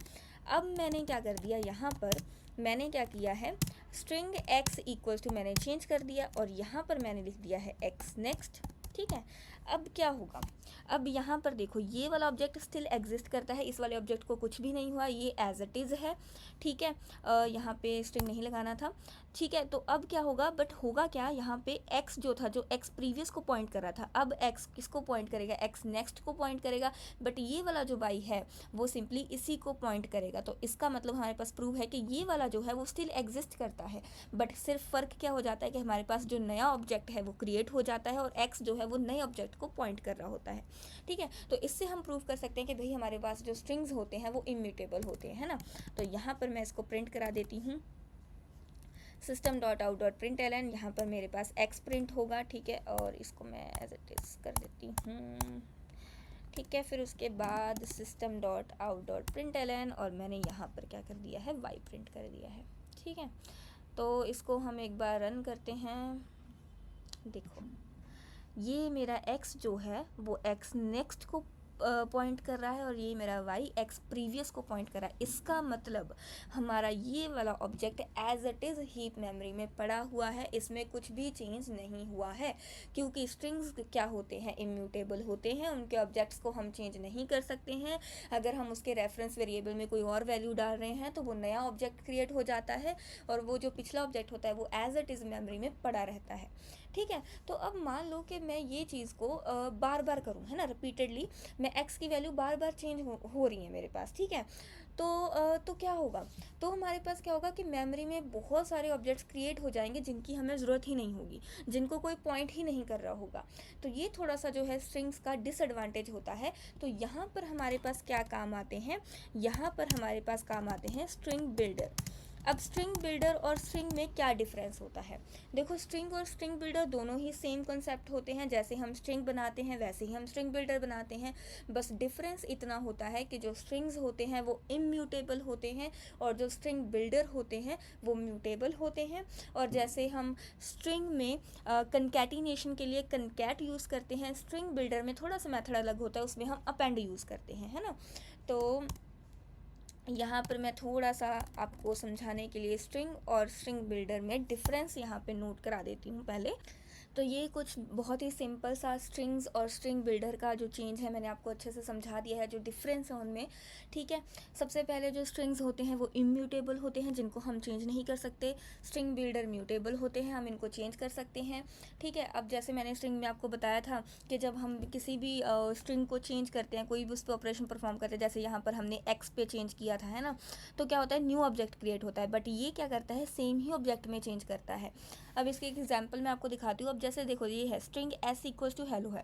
अब मैंने क्या कर दिया, यहाँ पर मैंने क्या किया है, स्ट्रिंग एक्स इक्वल्स टू मैंने चेंज कर दिया और यहाँ पर मैंने लिख दिया है एक्स नेक्स्ट। ठीक है, अब क्या होगा, अब यहाँ पर देखो ये वाला ऑब्जेक्ट स्टिल एग्जिस्ट करता है, इस वाले ऑब्जेक्ट को कुछ भी नहीं हुआ, ये एज इट इज़ है। ठीक है, यहाँ पे स्ट्रिंग नहीं लगाना था। ठीक है, तो अब क्या होगा, बट होगा क्या, यहाँ पे x जो था, जो x प्रीवियस को पॉइंट कर रहा था, अब x किसको पॉइंट करेगा, x नेक्स्ट को पॉइंट करेगा, बट ये वाला जो y है वो सिंपली इसी को पॉइंट करेगा। तो इसका मतलब हमारे पास प्रूव है कि ये वाला जो है वो स्टिल एग्जिस्ट करता है, बट सिर्फ फ़र्क क्या हो जाता है कि हमारे पास जो नया ऑब्जेक्ट है वो क्रिएट हो जाता है और x जो है वो नए ऑब्जेक्ट को पॉइंट कर रहा होता है। ठीक है, तो इससे हम प्रूव कर सकते हैं कि भाई हमारे पास जो स्ट्रिंग्स होते हैं वो इम्यूटेबल होते हैं, है ना। तो यहाँ पर मैं इसको प्रिंट करा देती हूँ, system.out.println, यहाँ पर मेरे पास x प्रिंट होगा। ठीक है, और इसको मैं एज इट इज़ कर देती हूँ। ठीक है, फिर उसके बाद system.out.println और मैंने यहाँ पर क्या कर दिया है, y प्रिंट कर दिया है। ठीक है, तो इसको हम एक बार रन करते हैं। देखो ये मेरा x जो है वो x नेक्स्ट को पॉइंट कर रहा है और ये मेरा y x प्रीवियस को पॉइंट कर रहा है। इसका मतलब हमारा ये वाला object as it is heap memory में पड़ा हुआ है, इसमें कुछ भी चेंज नहीं हुआ है, क्योंकि स्ट्रिंग्स क्या होते हैं, इम्यूटेबल होते हैं, उनके ऑब्जेक्ट्स को हम चेंज नहीं कर सकते हैं। अगर हम उसके रेफरेंस वेरिएबल में कोई और वैल्यू डाल रहे हैं तो वो नया ऑब्जेक्ट क्रिएट हो जाता है और वो जो पिछला ऑब्जेक्ट होता है वो एज इट इज़ मेमोरी में पड़ा रहता है। ठीक है, तो अब मान लो कि मैं ये चीज़ को बार बार करूँ, है ना, रिपीटेडली मैं x की वैल्यू बार बार चेंज हो रही है मेरे पास। ठीक है, तो क्या होगा, तो हमारे पास क्या होगा कि मेमोरी में बहुत सारे ऑब्जेक्ट्स क्रिएट हो जाएंगे जिनकी हमें ज़रूरत ही नहीं होगी, जिनको कोई पॉइंट ही नहीं कर रहा होगा। तो ये थोड़ा सा जो है स्ट्रिंग्स का डिसएडवांटेज होता है। तो यहाँ पर हमारे पास क्या काम आते हैं, यहाँ पर हमारे पास काम आते हैं स्ट्रिंग बिल्डर। अब स्ट्रिंग बिल्डर और स्ट्रिंग में क्या डिफरेंस होता है, देखो स्ट्रिंग और स्ट्रिंग बिल्डर दोनों ही सेम कॉन्सेप्ट होते हैं, जैसे हम स्ट्रिंग बनाते हैं वैसे ही हम स्ट्रिंग बिल्डर बनाते हैं। बस डिफरेंस इतना होता है कि जो स्ट्रिंग्स होते हैं वो इम्यूटेबल होते हैं और जो स्ट्रिंग बिल्डर होते हैं वो म्यूटेबल होते हैं। और जैसे हम स्ट्रिंग में कंकैटिनेशन के लिए कंकैट यूज़ करते हैं, स्ट्रिंग बिल्डर में थोड़ा सा मेथड अलग होता है, उसमें हम अपेंड यूज़ करते हैं, है ना। तो यहाँ पर मैं थोड़ा सा आपको समझाने के लिए स्ट्रिंग और स्ट्रिंग बिल्डर में डिफरेंस यहाँ पे नोट करा देती हूँ पहले। तो ये कुछ बहुत ही सिंपल सा स्ट्रिंग्स और स्ट्रिंग बिल्डर का जो चेंज है मैंने आपको अच्छे से समझा दिया है, जो डिफरेंस है उनमें। ठीक है, सबसे पहले जो स्ट्रिंग्स होते हैं वो इम्यूटेबल होते हैं, जिनको हम चेंज नहीं कर सकते। स्ट्रिंग बिल्डर म्यूटेबल होते हैं, हम इनको चेंज कर सकते हैं। ठीक है, अब जैसे मैंने स्ट्रिंग में आपको बताया था कि जब हम किसी भी स्ट्रिंग को चेंज करते हैं, कोई भी उस पर ऑपरेशन परफॉर्म करते हैं, जैसे यहाँ पर हमने एक्स पे चेंज किया था, है ना, तो क्या होता है, न्यू ऑब्जेक्ट क्रिएट होता है। बट ये क्या करता है, सेम ही ऑब्जेक्ट में चेंज करता है। अब इसके एक एग्जांपल मैं आपको दिखाती हूँ। अब जैसे देखो, ये है string S equals to hello है।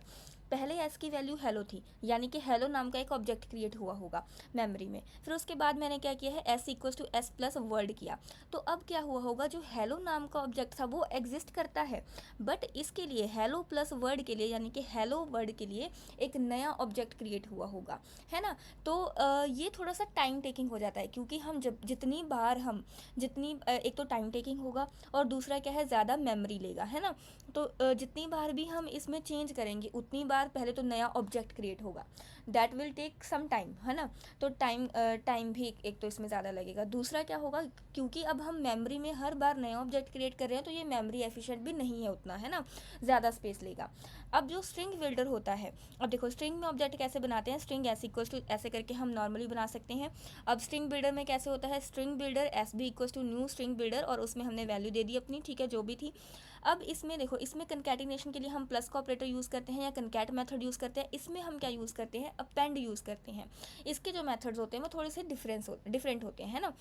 पहले एस की वैल्यू हेलो थी, यानी कि हेलो नाम का एक ऑब्जेक्ट क्रिएट हुआ होगा मेमोरी में। फिर उसके बाद मैंने क्या किया है, S equals to S plus word किया। तो अब क्या हुआ होगा, जो हेलो नाम का ऑब्जेक्ट था वो एग्जिस्ट करता है, बट इसके लिए हेलो प्लस वर्ड के लिए, यानी कि हेलो वर्ड के लिए एक नया ऑब्जेक्ट क्रिएट हुआ होगा, है ना। तो ये थोड़ा सा टाइम टेकिंग हो जाता है, क्योंकि हम जब जितनी बार हम एक तो टाइम टेकिंग होगा, और दूसरा क्या है, ज़्यादा मेमोरी लेगा, है ना। तो जितनी बार भी हम इसमें चेंज करेंगे उतनी बार पहले तो नया ऑब्जेक्ट क्रिएट होगा, that will take some time, है ना। तो टाइम भी एक तो इसमें ज़्यादा लगेगा। दूसरा क्या होगा, क्योंकि अब हम मेमोरी में हर बार नया ऑब्जेक्ट क्रिएट कर रहे हैं, तो ये मेमोरी एफिशिएंट भी नहीं है उतना, है ना, ज़्यादा स्पेस लेगा। अब जो स्ट्रिंग बिल्डर होता है, अब देखो स्ट्रिंग में ऑब्जेक्ट कैसे बनाते हैं, स्ट्रिंग एस इक्वल्स टू ऐसे करके हम नॉर्मली बना सकते हैं। अब स्ट्रिंग बिल्डर में कैसे होता है, string builder S B equals to new string builder, और उसमें हमने वैल्यू दे दी अपनी, ठीक है, जो भी थी। अब इसमें देखो, इसमें कंकैटिनेशन के लिए हम प्लस का ऑपरेटर यूज़ करते हैं या कंकैट मेथड यूज़ करते हैं। इसमें हम क्या यूज़ करते हैं, अपेंड यूज़ करते हैं। इसके जो मेथड्स होते हैं वो थोड़े से डिफरेंट होते हैं, है ना।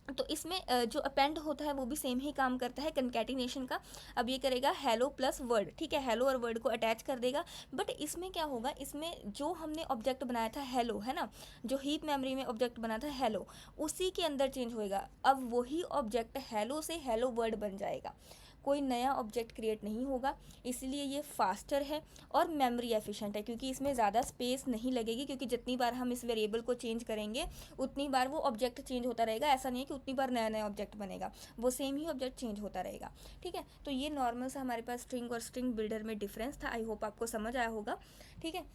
तो इसमें जो अपेंड होता है वो भी सेम ही काम करता है कंकैटिनेशन का। अब ये करेगा हेलो प्लस वर्ड, ठीक है, हेलो और वर्ड को अटैच कर देगा। बट इसमें क्या होगा, इसमें जो हमने ऑब्जेक्ट बनाया था हेलो, है ना, जो हीप मेमोरी में ऑब्जेक्ट बना था हेलो, उसी के अंदर चेंज होएगा। अब वही ऑब्जेक्ट हेलो से हेलो वर्ड बन जाएगा, कोई नया ऑब्जेक्ट क्रिएट नहीं होगा। इसलिए ये फास्टर है और मेमोरी एफिशिएंट है, क्योंकि इसमें ज़्यादा स्पेस नहीं लगेगी, क्योंकि जितनी बार हम इस वेरिएबल को चेंज करेंगे उतनी बार वो ऑब्जेक्ट चेंज होता रहेगा। ऐसा नहीं है कि उतनी बार नया नया ऑब्जेक्ट बनेगा, वो सेम ही ऑब्जेक्ट चेंज होता रहेगा। ठीक है, तो ये नॉर्मल सा हमारे पास स्ट्रिंग और स्ट्रिंग बिल्डर में डिफरेंस था। आई होप आपको समझ आया होगा। ठीक है,